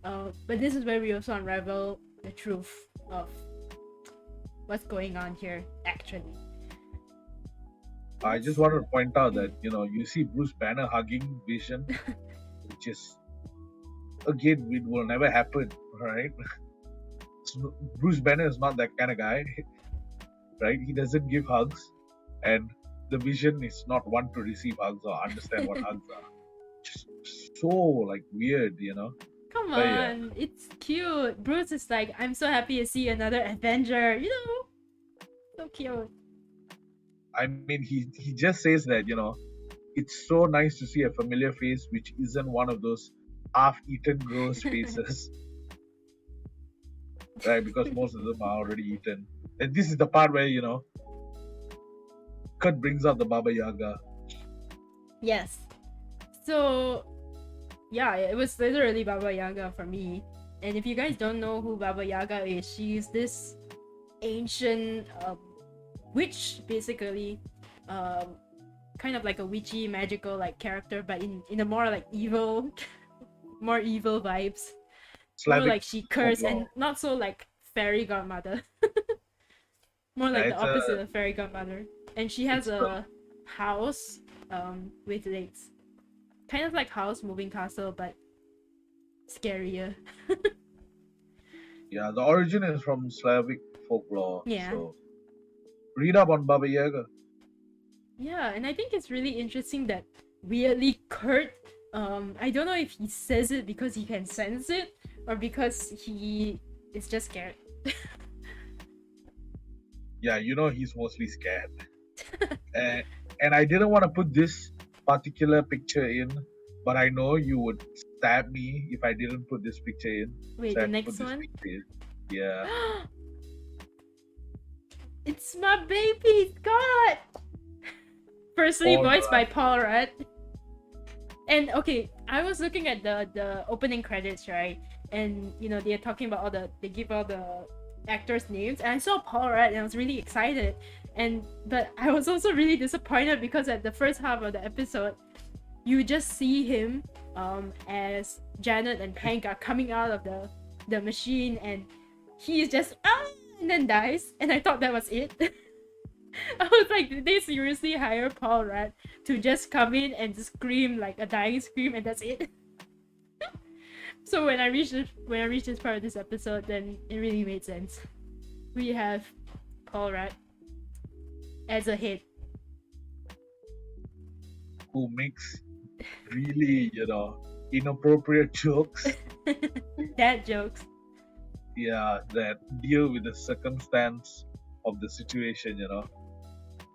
Speaker 1: But this is where we also unravel the truth of what's going on here, actually.
Speaker 2: I just wanted to point out that, you see Bruce Banner hugging Vision, which is, again, it will never happen, right? Bruce Banner is not that kind of guy, right? He doesn't give hugs, and the Vision is not one to receive hugs or understand what hugs are. Just so like weird,
Speaker 1: Come on, it's cute. Bruce is like, I'm so happy to see another Avenger, so cute.
Speaker 2: I mean, he just says that, it's so nice to see a familiar face which isn't one of those half-eaten gross faces. Right, because most of them are already eaten. And this is the part where, Kurt brings out the Baba Yaga.
Speaker 1: Yes. So, yeah, it was literally Baba Yaga for me. And if you guys don't know who Baba Yaga is, she's this ancient witch, basically. Kind of like a witchy, magical like character, but in a more like evil, more evil vibes. Slavic more like she cursed and not so like fairy godmother. More like the opposite of fairy godmother. And she has a house with legs. Kind of like House Moving Castle, but scarier.
Speaker 2: Yeah, the origin is from Slavic folklore.
Speaker 1: Yeah.
Speaker 2: So read up on Baba Yaga.
Speaker 1: Yeah, and I think it's really interesting that weirdly Kurt, I don't know if he says it because he can sense it, or because he is just scared.
Speaker 2: Yeah, he's mostly scared. And I didn't want to put this particular picture in, but I know you would stab me if I didn't put this picture in.
Speaker 1: Wait,
Speaker 2: So I
Speaker 1: the
Speaker 2: had to put
Speaker 1: next
Speaker 2: this
Speaker 1: one?
Speaker 2: picture in. Yeah.
Speaker 1: It's my baby Scott! Firstly
Speaker 2: Paul
Speaker 1: voiced by
Speaker 2: Rudd.
Speaker 1: Paul Rudd. And okay, I was looking at the opening credits, right? And they're talking about they give all the actors' names, and I saw Paul Rudd and I was really excited. But I was also really disappointed because at the first half of the episode, you just see him as Janet and Hank are coming out of the machine, and he is just and then dies, and I thought that was it. I was like, did they seriously hire Paul Rudd to just come in and just scream like a dying scream, and that's it? So when I reached this part of this episode, then it really made sense. We have Paul Rudd as a hit,
Speaker 2: who makes really, inappropriate jokes.
Speaker 1: dad jokes.
Speaker 2: Yeah, that deal with the circumstance of the situation.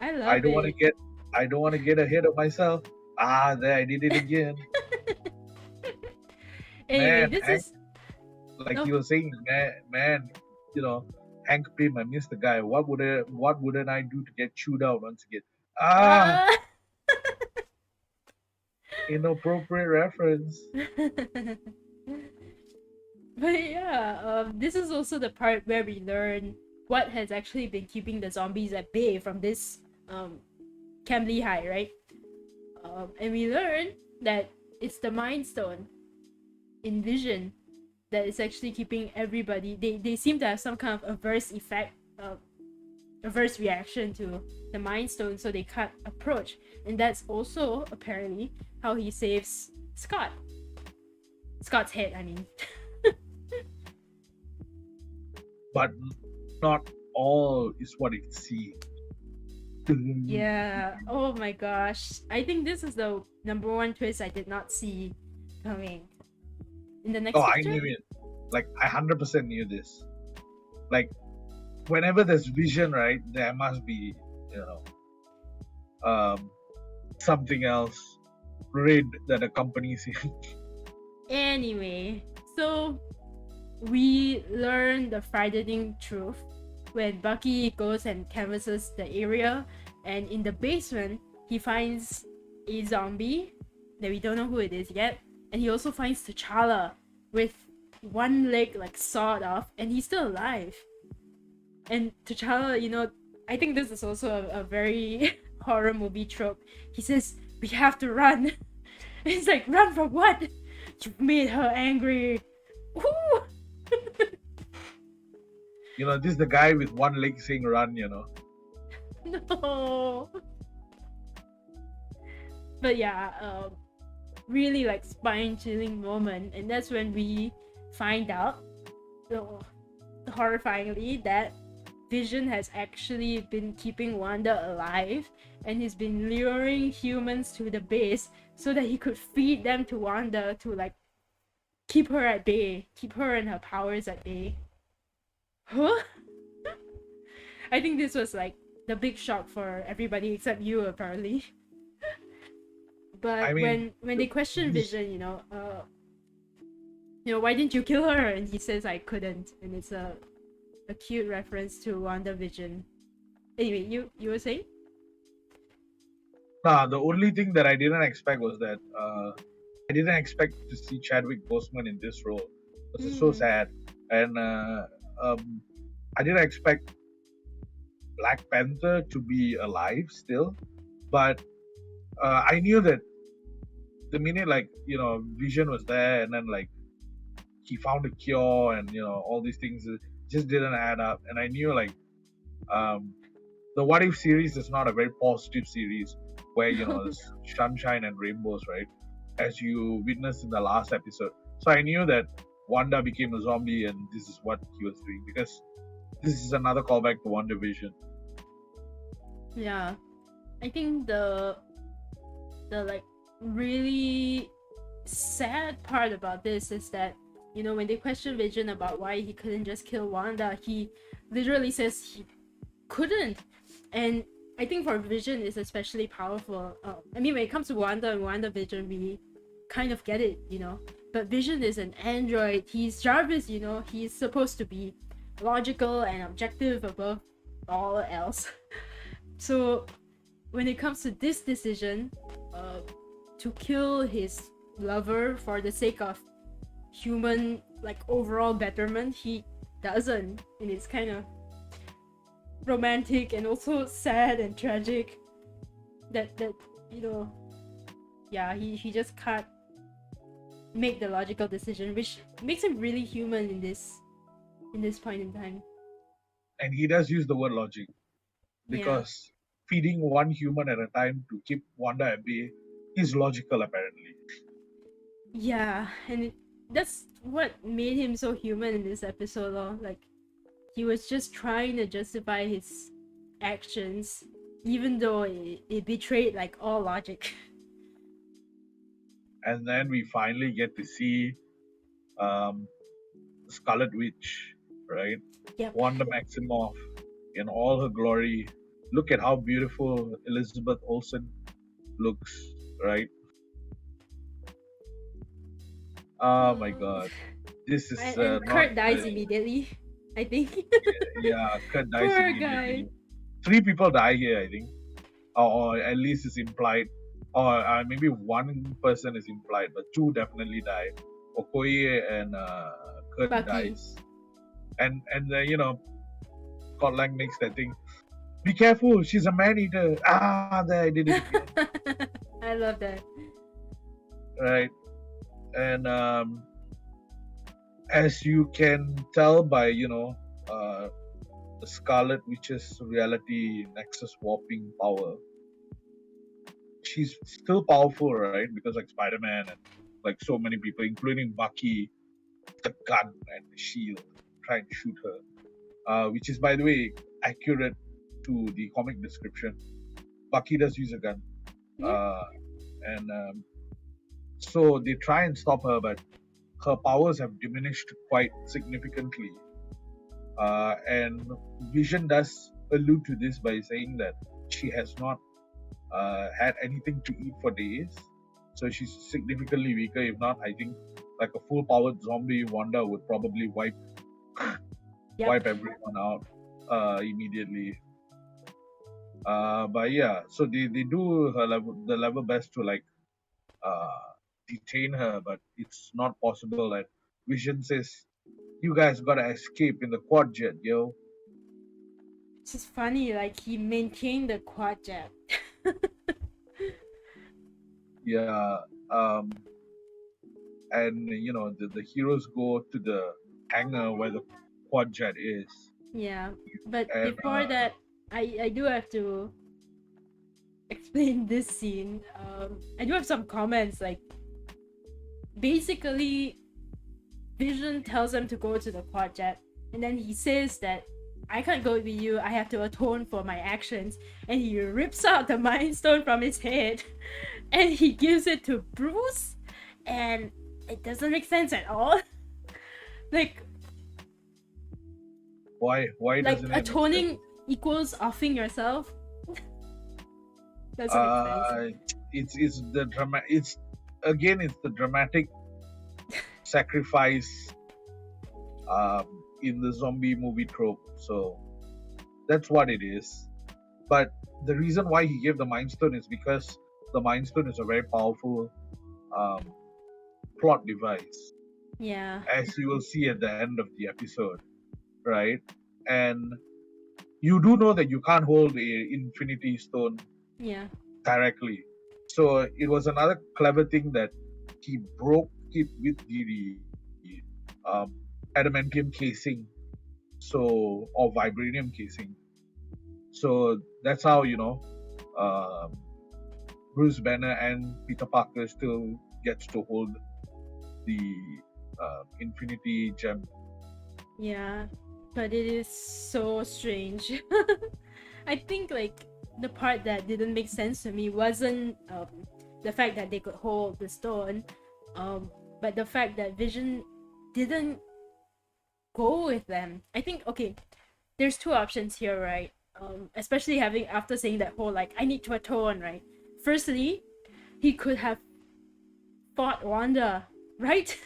Speaker 1: I love
Speaker 2: I don't want to
Speaker 1: it.
Speaker 2: get ahead of myself. There I did it again.
Speaker 1: Anyway,
Speaker 2: Man,
Speaker 1: this
Speaker 2: Hank,
Speaker 1: is
Speaker 2: like
Speaker 1: no.
Speaker 2: you were saying, man, Hank Pym, I miss the guy. What wouldn't I do to get chewed out once again?
Speaker 1: Uh...
Speaker 2: Inappropriate reference.
Speaker 1: But yeah, this is also the part where we learn what has actually been keeping the zombies at bay from this Camp Lehigh, right? And we learn that it's the Mind Stone in Vision that is actually keeping everybody. They seem to have some kind of adverse effect, adverse reaction to the Mind Stone, so they can't approach. And that's also apparently how he saves Scott's head, I mean.
Speaker 2: But not all is what it seems.
Speaker 1: Yeah. Oh my gosh. I think this is the number one twist I did not see coming. In the next picture?
Speaker 2: I knew it. Like, I 100% knew this. Like, whenever there's Vision, right, there must be, something else red that accompanies him.
Speaker 1: Anyway, so we learn the frightening truth when Bucky goes and canvasses the area, and in the basement he finds a zombie that we don't know who it is yet, and he also finds TChalla with one leg like sawed off, and he's still alive. And TChalla, I think this is also a very horror movie trope. He says, "We have to run." It's like, run from what? You've made her angry. Woo!
Speaker 2: This is the guy with one leg saying run,
Speaker 1: No. But yeah, really like spine-chilling moment, and that's when we find out, horrifyingly, that Vision has actually been keeping Wanda alive, and he's been luring humans to the base so that he could feed them to Wanda to like keep her at bay, keep her and her powers at bay. Huh? I think this was like the big shock for everybody except you, apparently. But
Speaker 2: I mean,
Speaker 1: when they question Vision, why didn't you kill her? And he says, "I couldn't," and it's a cute reference to WandaVision. Anyway, you were saying?
Speaker 2: Nah, the only thing that I didn't expect was that I didn't expect to see Chadwick Boseman in this role. This is so sad, and I didn't expect Black Panther to be alive still, but I knew that the minute Vision was there, and then like he found a cure, and all these things just didn't add up, and I knew the What If series is not a very positive series where there's sunshine and rainbows, right? As you witnessed in the last episode. So I knew that Wanda became a zombie, and this is what he was doing, because this is another callback to WandaVision.
Speaker 1: Yeah, I think the like really sad part about this is that You know, when they question Vision about why he couldn't just kill Wanda, he literally says he couldn't. And I think for Vision is especially powerful. I mean, when it comes to Wanda and Wanda Vision, we kind of get it, you know. But Vision is an android. He's Jarvis, you know. He's supposed to be logical and objective above all else. So when it comes to this decision, to kill his lover for the sake of human, like, overall betterment, he doesn't, and it's kind of romantic and also sad and tragic that you know, yeah, he just can't make the logical decision, which makes him really human in this point in time.
Speaker 2: And he does use the word logic
Speaker 1: Yeah.
Speaker 2: because feeding one human at a time to keep Wanda at bay is logical, apparently.
Speaker 1: Yeah, and that's what made him so human in this episode, though. Like, he was just trying to justify his actions, even though it betrayed, like, all logic.
Speaker 2: And then we finally get to see um, Scarlet Witch, right?
Speaker 1: Yep.
Speaker 2: Wanda Maximoff in all her glory. Look at how beautiful Elizabeth Olsen looks, right? Oh my god. This is
Speaker 1: And
Speaker 2: not
Speaker 1: Kurt dies immediately, I think.
Speaker 2: yeah, Kurt dies
Speaker 1: Poor
Speaker 2: immediately.
Speaker 1: guy.
Speaker 2: 3 people die here, I think. Or at least it's implied. Or maybe one person is implied, but 2 definitely die. Okoye and Kurt
Speaker 1: Bucky.
Speaker 2: dies. And you know, Scott Lang makes that thing. Be careful, she's a man eater. Ah, there I did it again.
Speaker 1: I love that.
Speaker 2: Right. And as you can tell by, you know, the Scarlet Witch's reality nexus warping power, she's still powerful, right? Because like Spiderman and like so many people, including Bucky, the gun and the shield, trying to shoot her. Which is, by the way, accurate to the comic description. Bucky does use a gun.
Speaker 1: Yeah.
Speaker 2: And so they try and stop her, but her powers have diminished quite significantly. And Vision does allude to this by saying that she has not had anything to eat for days. So she's significantly weaker. If not, I think like a full powered zombie Wanda would probably wipe everyone out immediately. But yeah, so they do the level best to like detain her, but it's not possible. And Vision says, "You guys gotta escape in the quad jet, yo."
Speaker 1: It's just funny, like, he maintained the quad jet.
Speaker 2: Yeah. And you know the heroes go to the hangar where the quad jet is.
Speaker 1: Yeah, but
Speaker 2: And
Speaker 1: before that, I do have to explain this scene. I do have some comments. Like, basically, Vision tells him to go to the quad jet, and then he says that I can't go with you. I have to atone for my actions, and he rips out the Mind Stone from his head, and he gives it to Bruce, and it doesn't make sense at all. Like,
Speaker 2: why
Speaker 1: like
Speaker 2: doesn't it
Speaker 1: atoning equals offing yourself. Doesn't make sense.
Speaker 2: it's the drama. It's the dramatic sacrifice in the zombie movie trope. So that's what it is. But the reason why he gave the Mind Stone is because the Mind Stone is a very powerful plot device.
Speaker 1: Yeah.
Speaker 2: As you will see at the end of the episode, right? And you do know that you can't hold a Infinity Stone directly. So it was another clever thing that he broke it with the adamantium casing, so, or vibranium casing. So that's how, you know, Bruce Banner and Peter Parker still gets to hold the Infinity Gem.
Speaker 1: Yeah, but it is so strange. I think, like, the part that didn't make sense to me wasn't the fact that they could hold the stone, but the fact that Vision didn't go with them. I think, okay, there's two options here, right? Especially having after saying that whole like I need to atone, right? Firstly, he could have fought Wanda, right?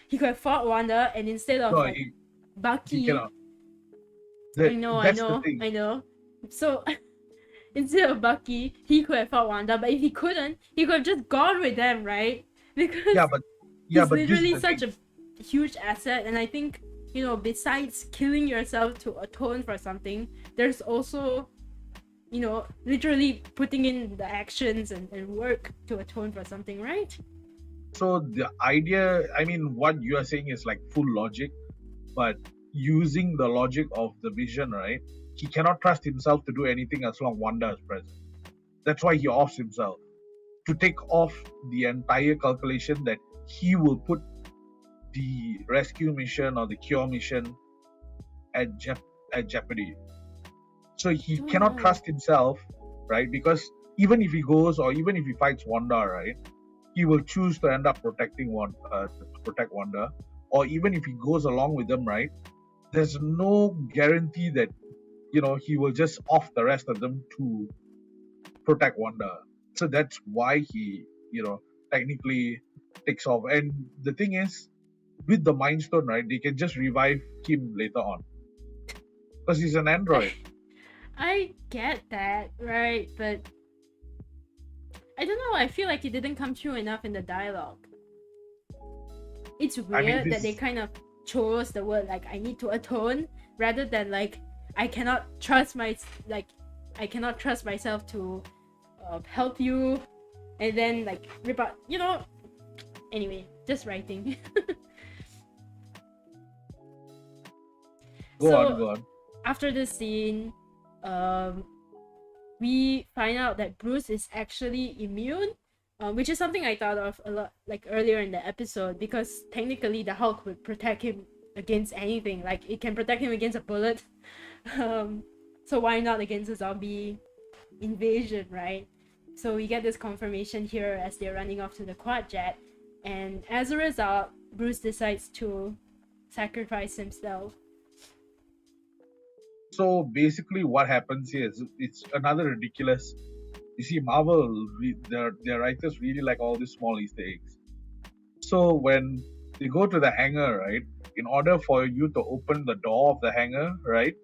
Speaker 1: He could have fought Wanda, and instead of
Speaker 2: No,
Speaker 1: like
Speaker 2: he
Speaker 1: Bucky,
Speaker 2: cannot.
Speaker 1: I
Speaker 2: That's the
Speaker 1: know,
Speaker 2: thing.
Speaker 1: I know. So instead of Bucky, he could have fought Wanda, but if he couldn't, he could have just gone with them, right? Because
Speaker 2: Yeah, but
Speaker 1: he's
Speaker 2: this is
Speaker 1: literally
Speaker 2: the
Speaker 1: such
Speaker 2: thing.
Speaker 1: a huge asset, and I think, you know, besides killing yourself to atone for something, there's also, you know, literally putting in the actions and work to atone for something, right?
Speaker 2: So the idea, I mean, what you are saying is like full logic, but using the logic of the Vision, right? He cannot trust himself to do anything as long Wanda is present. That's why he offs himself to take off the entire calculation that he will put the rescue mission or the cure mission at jeopardy. So he
Speaker 1: Don't
Speaker 2: cannot
Speaker 1: know.
Speaker 2: trust himself, right? Because even if he goes or even if he fights Wanda, right, he will choose to end up protecting to protect Wanda. Or even if he goes along with them, right, there's no guarantee that he will just off the rest of them to protect Wanda. So that's why he technically takes off. And the thing is, with the Mind Stone, right, they can just revive him later on because he's an android.
Speaker 1: I get that, right? But I don't know. I feel like it didn't come through enough in the dialogue. It's
Speaker 2: I mean,
Speaker 1: weird that they
Speaker 2: this
Speaker 1: kind of chose the word like I need to atone rather than like I cannot trust I cannot trust myself to help you, and then like rip out, you know. Anyway, just writing.
Speaker 2: go on,
Speaker 1: So
Speaker 2: go on.
Speaker 1: after this scene, um, we find out that Bruce is actually immune, which is something I thought of a lot like earlier in the episode, because technically the Hulk would protect him against anything. Like it can protect him against a bullet. Um, so why not against a zombie invasion, right? So we get this confirmation here as they're running off to the quad jet, and as a result, Bruce decides to sacrifice himself.
Speaker 2: So basically, what happens here is it's another ridiculous. You see, Marvel, their writers really like all these small Easter eggs. So when they go to the hangar, right, in order for you to open the door of the hangar, right,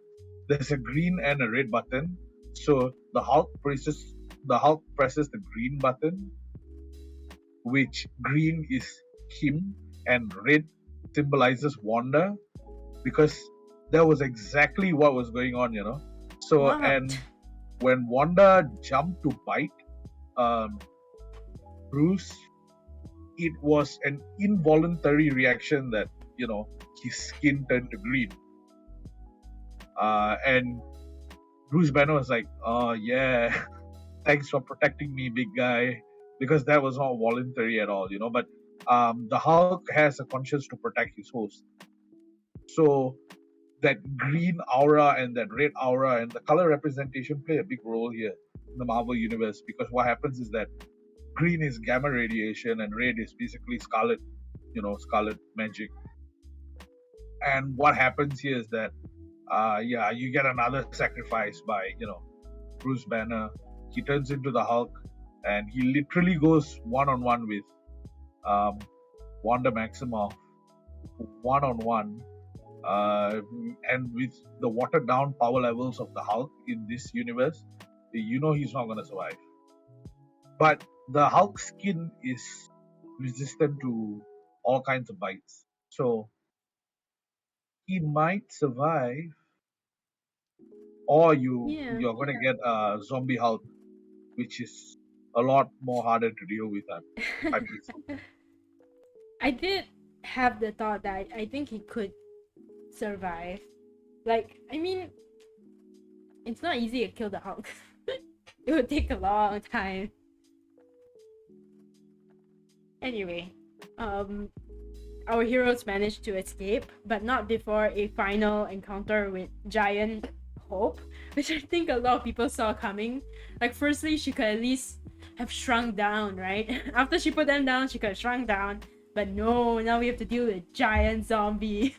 Speaker 2: there's a green and a red button. So the Hulk presses the green button, which green is him and red symbolizes Wanda, because that was exactly what was going on. So, and
Speaker 1: What?
Speaker 2: when Wanda jumped to bite Bruce, it was an involuntary reaction that his skin turned to green, and Bruce Banner was like, "Oh yeah, thanks for protecting me, big guy," because that was not voluntary at all. But the Hulk has a conscience to protect his host, so that green aura and that red aura and the color representation play a big role here in the Marvel universe, because what happens is that green is gamma radiation and red is basically scarlet magic. And what happens here is that you get another sacrifice by Bruce Banner. He turns into the Hulk and he literally goes one-on-one with um, Wanda Maximoff, one-on-one. And with the watered down power levels of the Hulk in this universe, he's not going to survive. But the Hulk skin is resistant to all kinds of bites, so he might survive, or
Speaker 1: Yeah.
Speaker 2: you're going to get a zombie Hulk, which is a lot more harder to deal with. I presume.
Speaker 1: I did have the thought that I think he could survive. Like, I mean, it's not easy to kill the Hulk. It would take a long time. Anyway, um, our heroes managed to escape, but not before a final encounter with Giant Hope, which I think a lot of people saw coming. Like, firstly, she could at least have shrunk down, right? After she put them down, she could have shrunk down. But no, now we have to deal with giant zombie.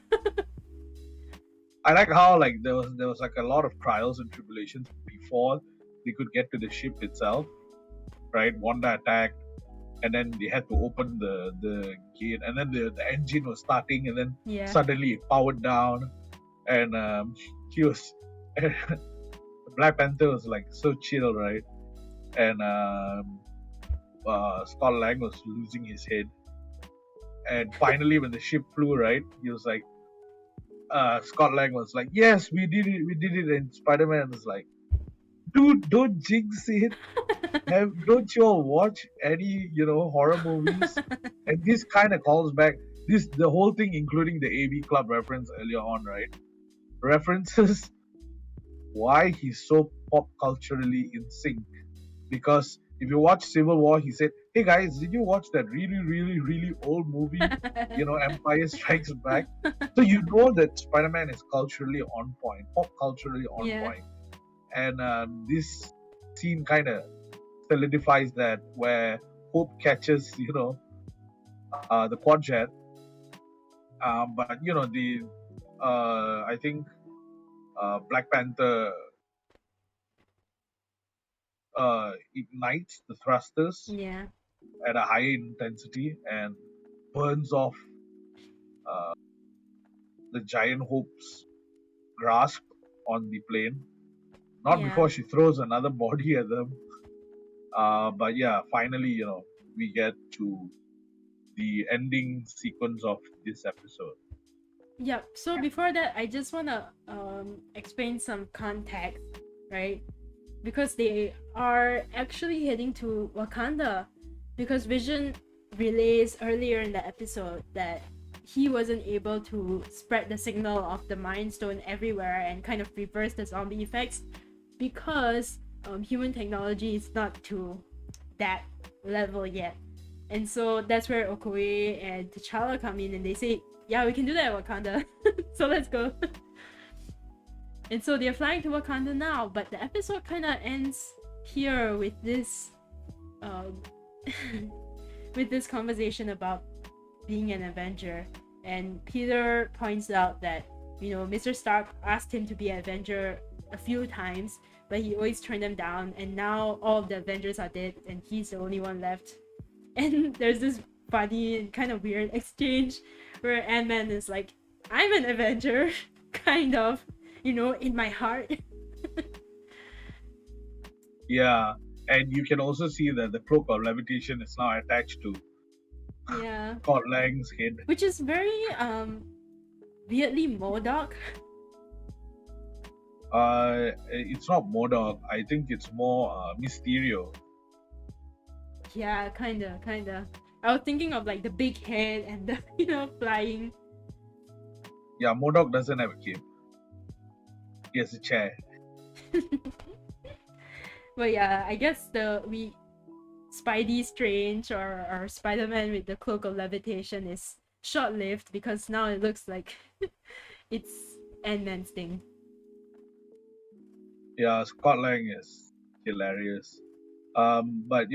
Speaker 2: I like how like there was like a lot of trials and tribulations before they could get to the ship itself, right? Wanda attacked, and then they had to open the gate, and then the engine was starting, and then
Speaker 1: Yeah.
Speaker 2: suddenly it powered down, and he was Black Panther was like so chill, right? And Scott Lang was losing his head, and finally when the ship flew, right, he was like, Scott Lang was like, "Yes, we did it," and Spider-Man was like, "Dude, don't jinx it. Don't you all watch any horror movies?" And this kind of calls back the whole thing, including the AV Club reference earlier on, right? References why he's so pop culturally in sync. Because if you watch Civil War, he said, "Hey guys, did you watch that really, really, really old movie? Empire Strikes Back." So you know that Spider-Man is culturally on point, pop culturally on point, and this scene kind of solidifies that, where Hope catches, the quad jet. But I think Black Panther ignites the thrusters at a higher intensity and burns off the giant Hope's grasp on the plane. Not before she throws another body at them. But yeah, finally, we get to the ending sequence of this episode.
Speaker 1: Yeah, so before that, I just want to explain some context, right? Because they are actually heading to Wakanda, because Vision relays earlier in the episode that he wasn't able to spread the signal of the Mind Stone everywhere and kind of reverse the zombie effects because human technology is not to that level yet. And so that's where Okoye and TChalla come in, and they say, "Yeah, we can do that at Wakanda." So let's go. And so they're flying to Wakanda now, but the episode kind of ends here with this with this conversation about being an Avenger. And Peter points out that, Mr. Stark asked him to be an Avenger a few times, but he always turned them down, and now all of the Avengers are dead and he's the only one left. And there's this funny and kind of weird exchange where Ant-Man is like, "I'm an Avenger," kind of, in my heart.
Speaker 2: Yeah, and you can also see that the cloak of levitation is now attached to Scott Lang's head,
Speaker 1: which is very weirdly MODOK.
Speaker 2: It's not MODOK. I think it's more Mysterio.
Speaker 1: Yeah, kinda. I was thinking of like the big head and the flying.
Speaker 2: Yeah, MODOK doesn't have a cape. He has a chair.
Speaker 1: But yeah, I guess Spidey Strange or Spider-Man with the cloak of levitation is short-lived, because now it looks like it's Ant-Man's thing.
Speaker 2: Yeah, Scott Lang is hilarious. But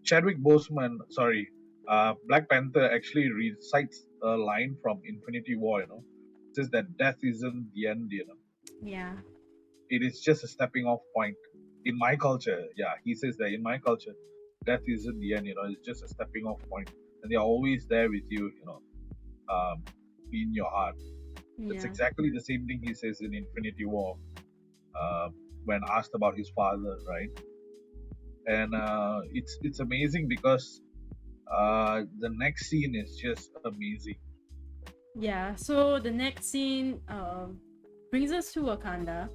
Speaker 2: Chadwick Boseman, Black Panther actually recites a line from Infinity War. It says that death isn't the end.
Speaker 1: Yeah.
Speaker 2: It is just a stepping off point. In my culture, he says that in my culture, death isn't the end. It's just a stepping off point, and they're always there with you. In your heart. It's exactly the same thing he says in Infinity War, when asked about his father, right? And it's amazing because the next scene is just amazing.
Speaker 1: Yeah, so the next scene brings us to Wakanda,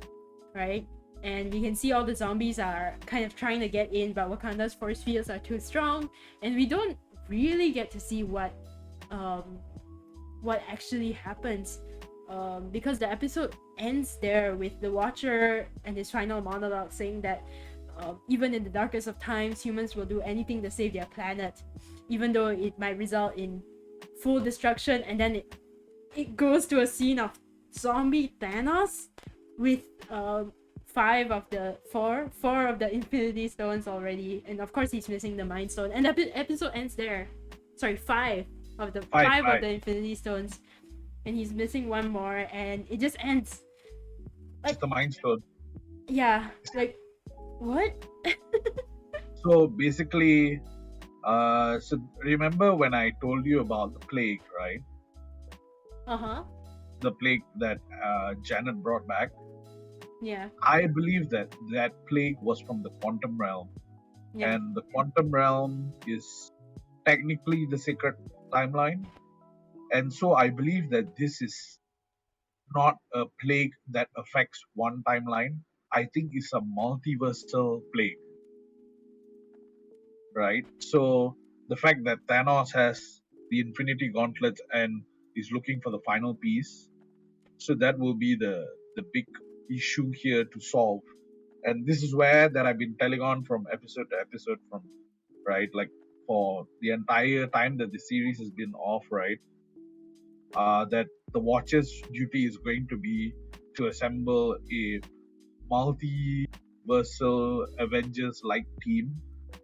Speaker 1: right? And we can see all the zombies are kind of trying to get in, but Wakanda's force fields are too strong, and we don't really get to see what actually happens, because the episode ends there with the Watcher and his final monologue saying that even in the darkest of times, humans will do anything to save their planet, even though it might result in full destruction. And then it goes to a scene of zombie Thanos with four of the Infinity Stones already, and of course he's missing the Mind Stone, and the episode ends there. sorry, five of the
Speaker 2: Five,
Speaker 1: five of
Speaker 2: right?
Speaker 1: the Infinity Stones, and he's missing one more, and it just ends.
Speaker 2: Just
Speaker 1: Like,
Speaker 2: the Mind Stone.
Speaker 1: yeah, like what?
Speaker 2: So basically, so remember when I told you about the plague, right?
Speaker 1: Uh-huh.
Speaker 2: The plague that Janet brought back.
Speaker 1: Yeah.
Speaker 2: I believe that that plague was from the quantum realm,
Speaker 1: Yeah.
Speaker 2: and the quantum realm is technically the sacred timeline. And so I believe that this is not a plague that affects one timeline. I think it's a multiversal plague, right? So the fact that Thanos has the Infinity Gauntlet and is looking for the final piece, so that will be the big issue here to solve. And this is where that I've been telling on from episode to episode, from right, like for the entire time that the series has been off, right? That the Watcher's duty is going to be to assemble a multiversal Avengers-like team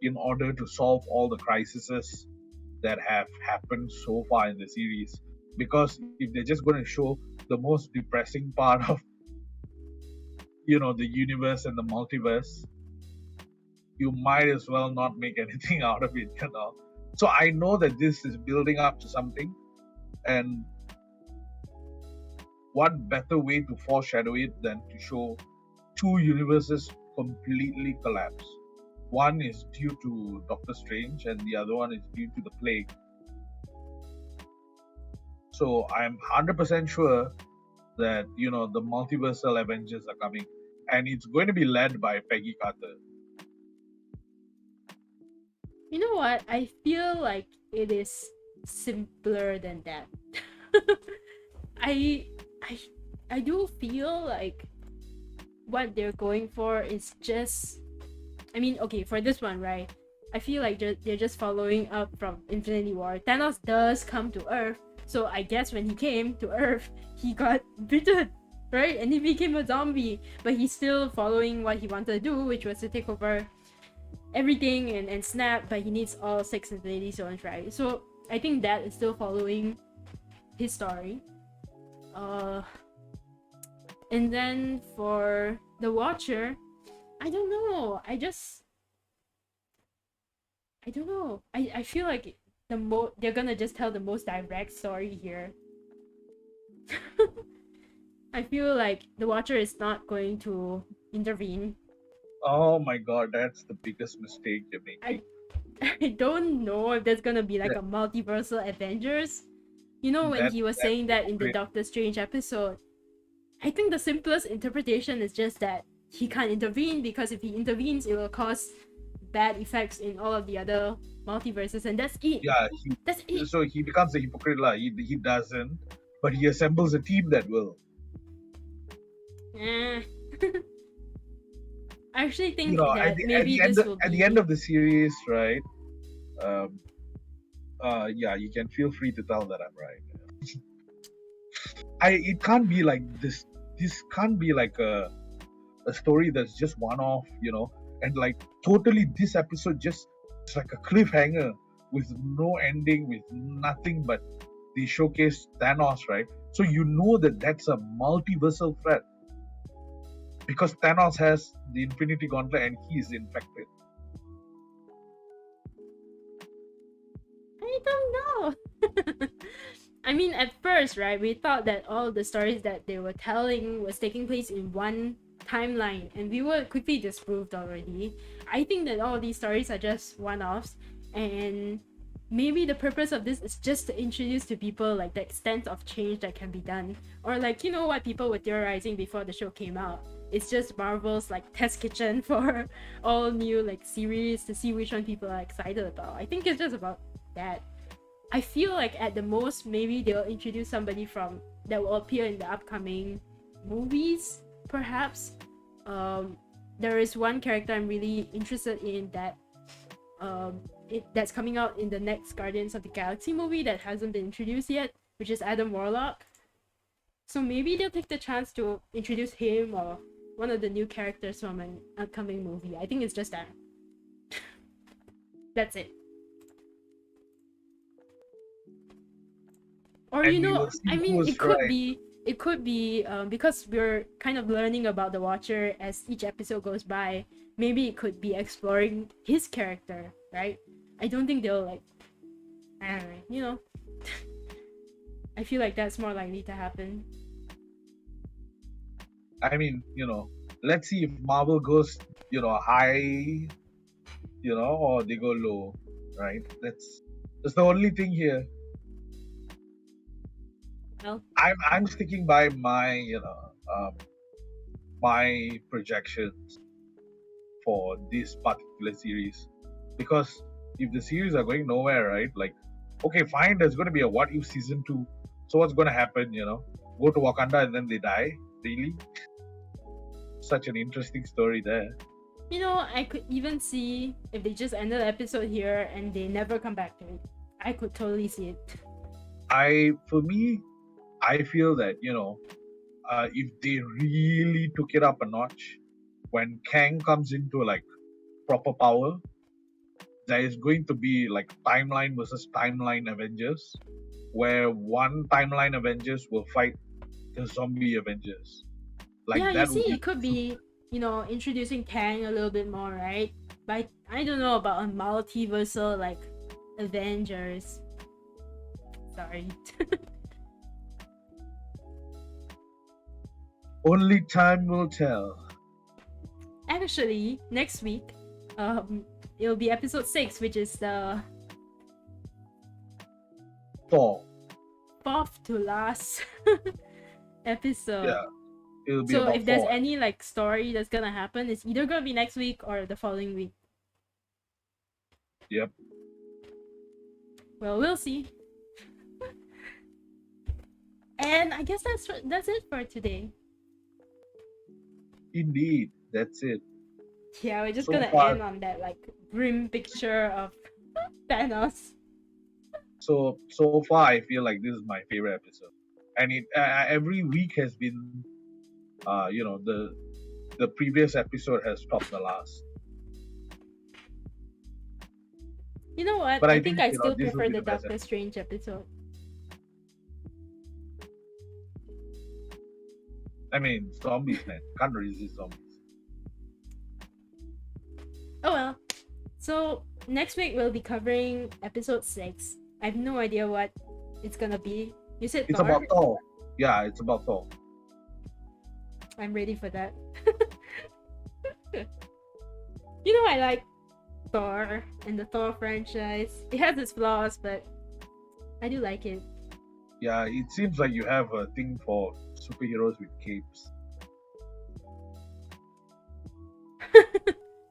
Speaker 2: in order to solve all the crises that have happened so far in the series. Because if they're just going to show the most depressing part of the universe and the multiverse, you might as well not make anything out of it. So I know that this is building up to something, and what better way to foreshadow it than to show two universes completely collapse? One is due to Doctor Strange, and the other one is due to the plague. So I'm 100% sure that the multiversal Avengers are coming, and it's going to be led by Peggy Carter.
Speaker 1: You know what? I feel like it is simpler than that. I I I do feel like what they're going for is just, I mean, okay, for this one, right? I feel like they're just following up from Infinity War. Thanos does come to Earth, so I guess when he came to Earth, he got bitten, right? And he became a zombie, but he's still following what he wanted to do, which was to take over everything and snap, but he needs all six Infinity Stones, right? So I think that is still following his story. And then for the Watcher, I don't know. I don't know. I feel like they're gonna just tell the most direct story here. I feel like the Watcher is not going to intervene.
Speaker 2: Oh my god, that's the biggest mistake you're
Speaker 1: I
Speaker 2: making.
Speaker 1: I don't know if there's gonna be like
Speaker 2: That
Speaker 1: a multiversal Avengers. You know, when
Speaker 2: that
Speaker 1: he was
Speaker 2: that's
Speaker 1: saying that in the
Speaker 2: hypocrite.
Speaker 1: Doctor Strange episode, I think the simplest interpretation is just that he can't intervene, because if he intervenes, it will cause bad effects in all of the other multiverses, and that's it.
Speaker 2: Yeah,
Speaker 1: That's it.
Speaker 2: so he becomes a hypocrite, lah. He doesn't, but he assembles a team that will.
Speaker 1: Eh. I actually think
Speaker 2: At
Speaker 1: that
Speaker 2: the at
Speaker 1: maybe
Speaker 2: the end
Speaker 1: this will
Speaker 2: at the end
Speaker 1: be.
Speaker 2: of the series, right? Um, yeah, you can feel free to tell that I'm right. It can't be like this. This can't be like a story that's just one off, and like totally this episode just it's like a cliffhanger with no ending, with nothing but they showcase Thanos, right? So you know that that's a multiversal threat because Thanos has the Infinity Gauntlet and he is infected.
Speaker 1: I don't know. I mean, at first, right, we thought that all the stories that they were telling was taking place in one timeline, and we were quickly disproved already. I think that all these stories are just one-offs, and maybe the purpose of this is just to introduce to people like the extent of change that can be done, or like what people were theorizing before the show came out. It's just Marvel's like test kitchen for all new like series to see which one people are excited about. I think it's just about that. I feel like at the most maybe they'll introduce somebody from that will appear in the upcoming movies, perhaps. Um, there is one character I'm really interested in that that's coming out in the next Guardians of the Galaxy movie that hasn't been introduced yet, which is Adam Warlock. So maybe they'll take the chance to introduce him or one of the new characters from an upcoming movie. I think it's just that. That's it. Or
Speaker 2: and we will
Speaker 1: I
Speaker 2: see who
Speaker 1: mean,
Speaker 2: was right.
Speaker 1: it could be because we're kind of learning about the Watcher as each episode goes by. Maybe it could be exploring his character, right? I don't think they'll like, I don't know, I feel like that's more likely to happen.
Speaker 2: I mean, let's see if Marvel goes, high, or they go low, right? That's the only thing here.
Speaker 1: Well,
Speaker 2: I'm sticking by my, my projections for this particular series, because if the series are going nowhere, right? Like, okay, fine, there's going to be a What If season 2. So what's going to happen? Go to Wakanda and then they die. Really? Such an interesting story there.
Speaker 1: I could even see if they just ended the episode here and they never come back to it. I could totally see it.
Speaker 2: For me, I feel that if they really took it up a notch, when Kang comes into like proper power, there is going to be like timeline versus timeline Avengers, where one timeline Avengers will fight the zombie Avengers. Like
Speaker 1: Yeah, you
Speaker 2: that
Speaker 1: see,
Speaker 2: would be
Speaker 1: it could be, introducing Kang a little bit more, right? But I don't know about a multiversal, like, Avengers. Sorry.
Speaker 2: Only time will tell.
Speaker 1: Actually, next week, it'll be episode 6, which is the
Speaker 2: Thor.
Speaker 1: 4th to last episode.
Speaker 2: Yeah. It'll be
Speaker 1: So
Speaker 2: about
Speaker 1: if there's
Speaker 2: Thor.
Speaker 1: any like story that's gonna happen, it's either gonna be next week or the following week.
Speaker 2: Yep.
Speaker 1: Well, we'll see. And I guess that's it for today.
Speaker 2: Indeed, that's it.
Speaker 1: Yeah, we're just
Speaker 2: So
Speaker 1: gonna
Speaker 2: far-
Speaker 1: end on that like grim picture of Thanos.
Speaker 2: So far, I feel like this is my favorite episode, and it every week has been, the previous episode has topped the last.
Speaker 1: You know what?
Speaker 2: But
Speaker 1: I think I still
Speaker 2: this will
Speaker 1: prefer
Speaker 2: be
Speaker 1: the
Speaker 2: the best
Speaker 1: Doctor Strange episode.
Speaker 2: I mean, zombies, man, can't resist zombies.
Speaker 1: Oh well. So next week we'll be covering episode 6. I have no idea what it's gonna be. You said
Speaker 2: It's
Speaker 1: Thor?
Speaker 2: about Thor. Yeah, it's about Thor.
Speaker 1: I'm ready for that. I like Thor and the Thor franchise. It has its flaws, but I do like it.
Speaker 2: Yeah, it seems like you have a thing for superheroes with capes.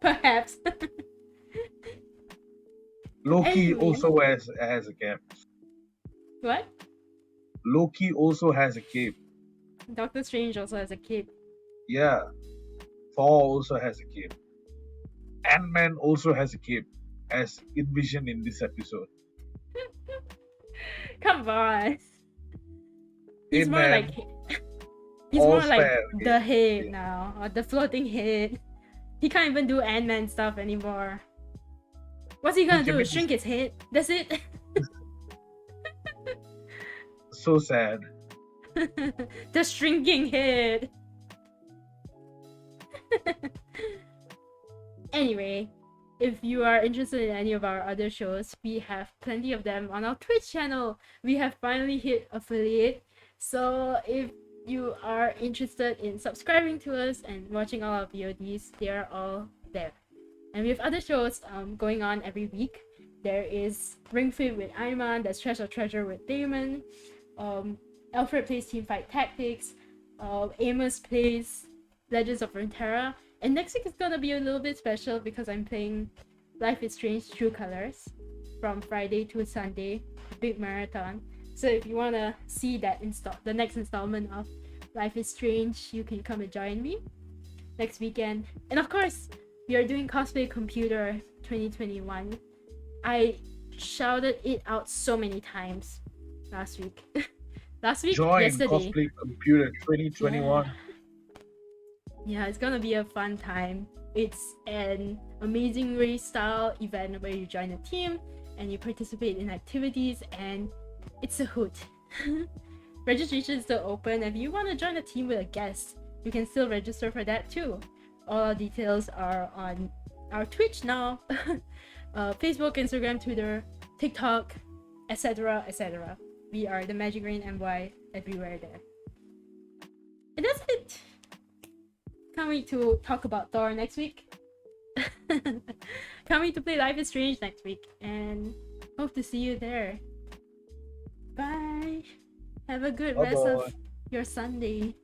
Speaker 1: Perhaps.
Speaker 2: Loki
Speaker 1: Anyway.
Speaker 2: also has a cape.
Speaker 1: What?
Speaker 2: Loki also has a cape.
Speaker 1: Doctor Strange also has a cape.
Speaker 2: Yeah. Thor also has a cape. Ant-Man also has a cape, as envisioned in this episode.
Speaker 1: Come on. He's more
Speaker 2: Ant-Man,
Speaker 1: like he's more like
Speaker 2: fair,
Speaker 1: the head
Speaker 2: yeah.
Speaker 1: now, or the floating head. He can't even do Ant-Man stuff anymore. What's he gonna
Speaker 2: can
Speaker 1: do?
Speaker 2: be
Speaker 1: Shrink his head? That's it.
Speaker 2: So sad.
Speaker 1: The shrinking head. Anyway, if you are interested in any of our other shows, we have plenty of them on our Twitch channel. We have finally hit affiliate. So if you are interested in subscribing to us and watching all our VODs, they are all there. And we have other shows going on every week. There is Ring Fit with Ayman, there's Trash or Treasure with Damon, Alfred plays Teamfight Tactics, Amos plays Legends of Runeterra, and next week is gonna be a little bit special because I'm playing Life is Strange True Colors from Friday to Sunday, big marathon. So if you wanna see that the next installment of Life is Strange, you can come and join me next weekend. And of course, we are doing Cosplay Computer 2021. I shouted it out so many times last week.
Speaker 2: Join
Speaker 1: Yesterday.
Speaker 2: Cosplay Computer 2021.
Speaker 1: Yeah, it's gonna be a fun time. It's an amazing race style event where you join a team and you participate in activities, and it's a hoot. Registration is still open. If you want to join a team with a guest, you can still register for that too. All our details are on our Twitch now, Facebook, Instagram, Twitter, TikTok, etc., etc. We are the Magic Rain MY everywhere there. And that's it. Can't wait to talk about Thor next week. Can't wait to play Life is Strange next week, and hope to see you there. Bye. Have a good rest of
Speaker 2: Bye-bye.
Speaker 1: your Sunday.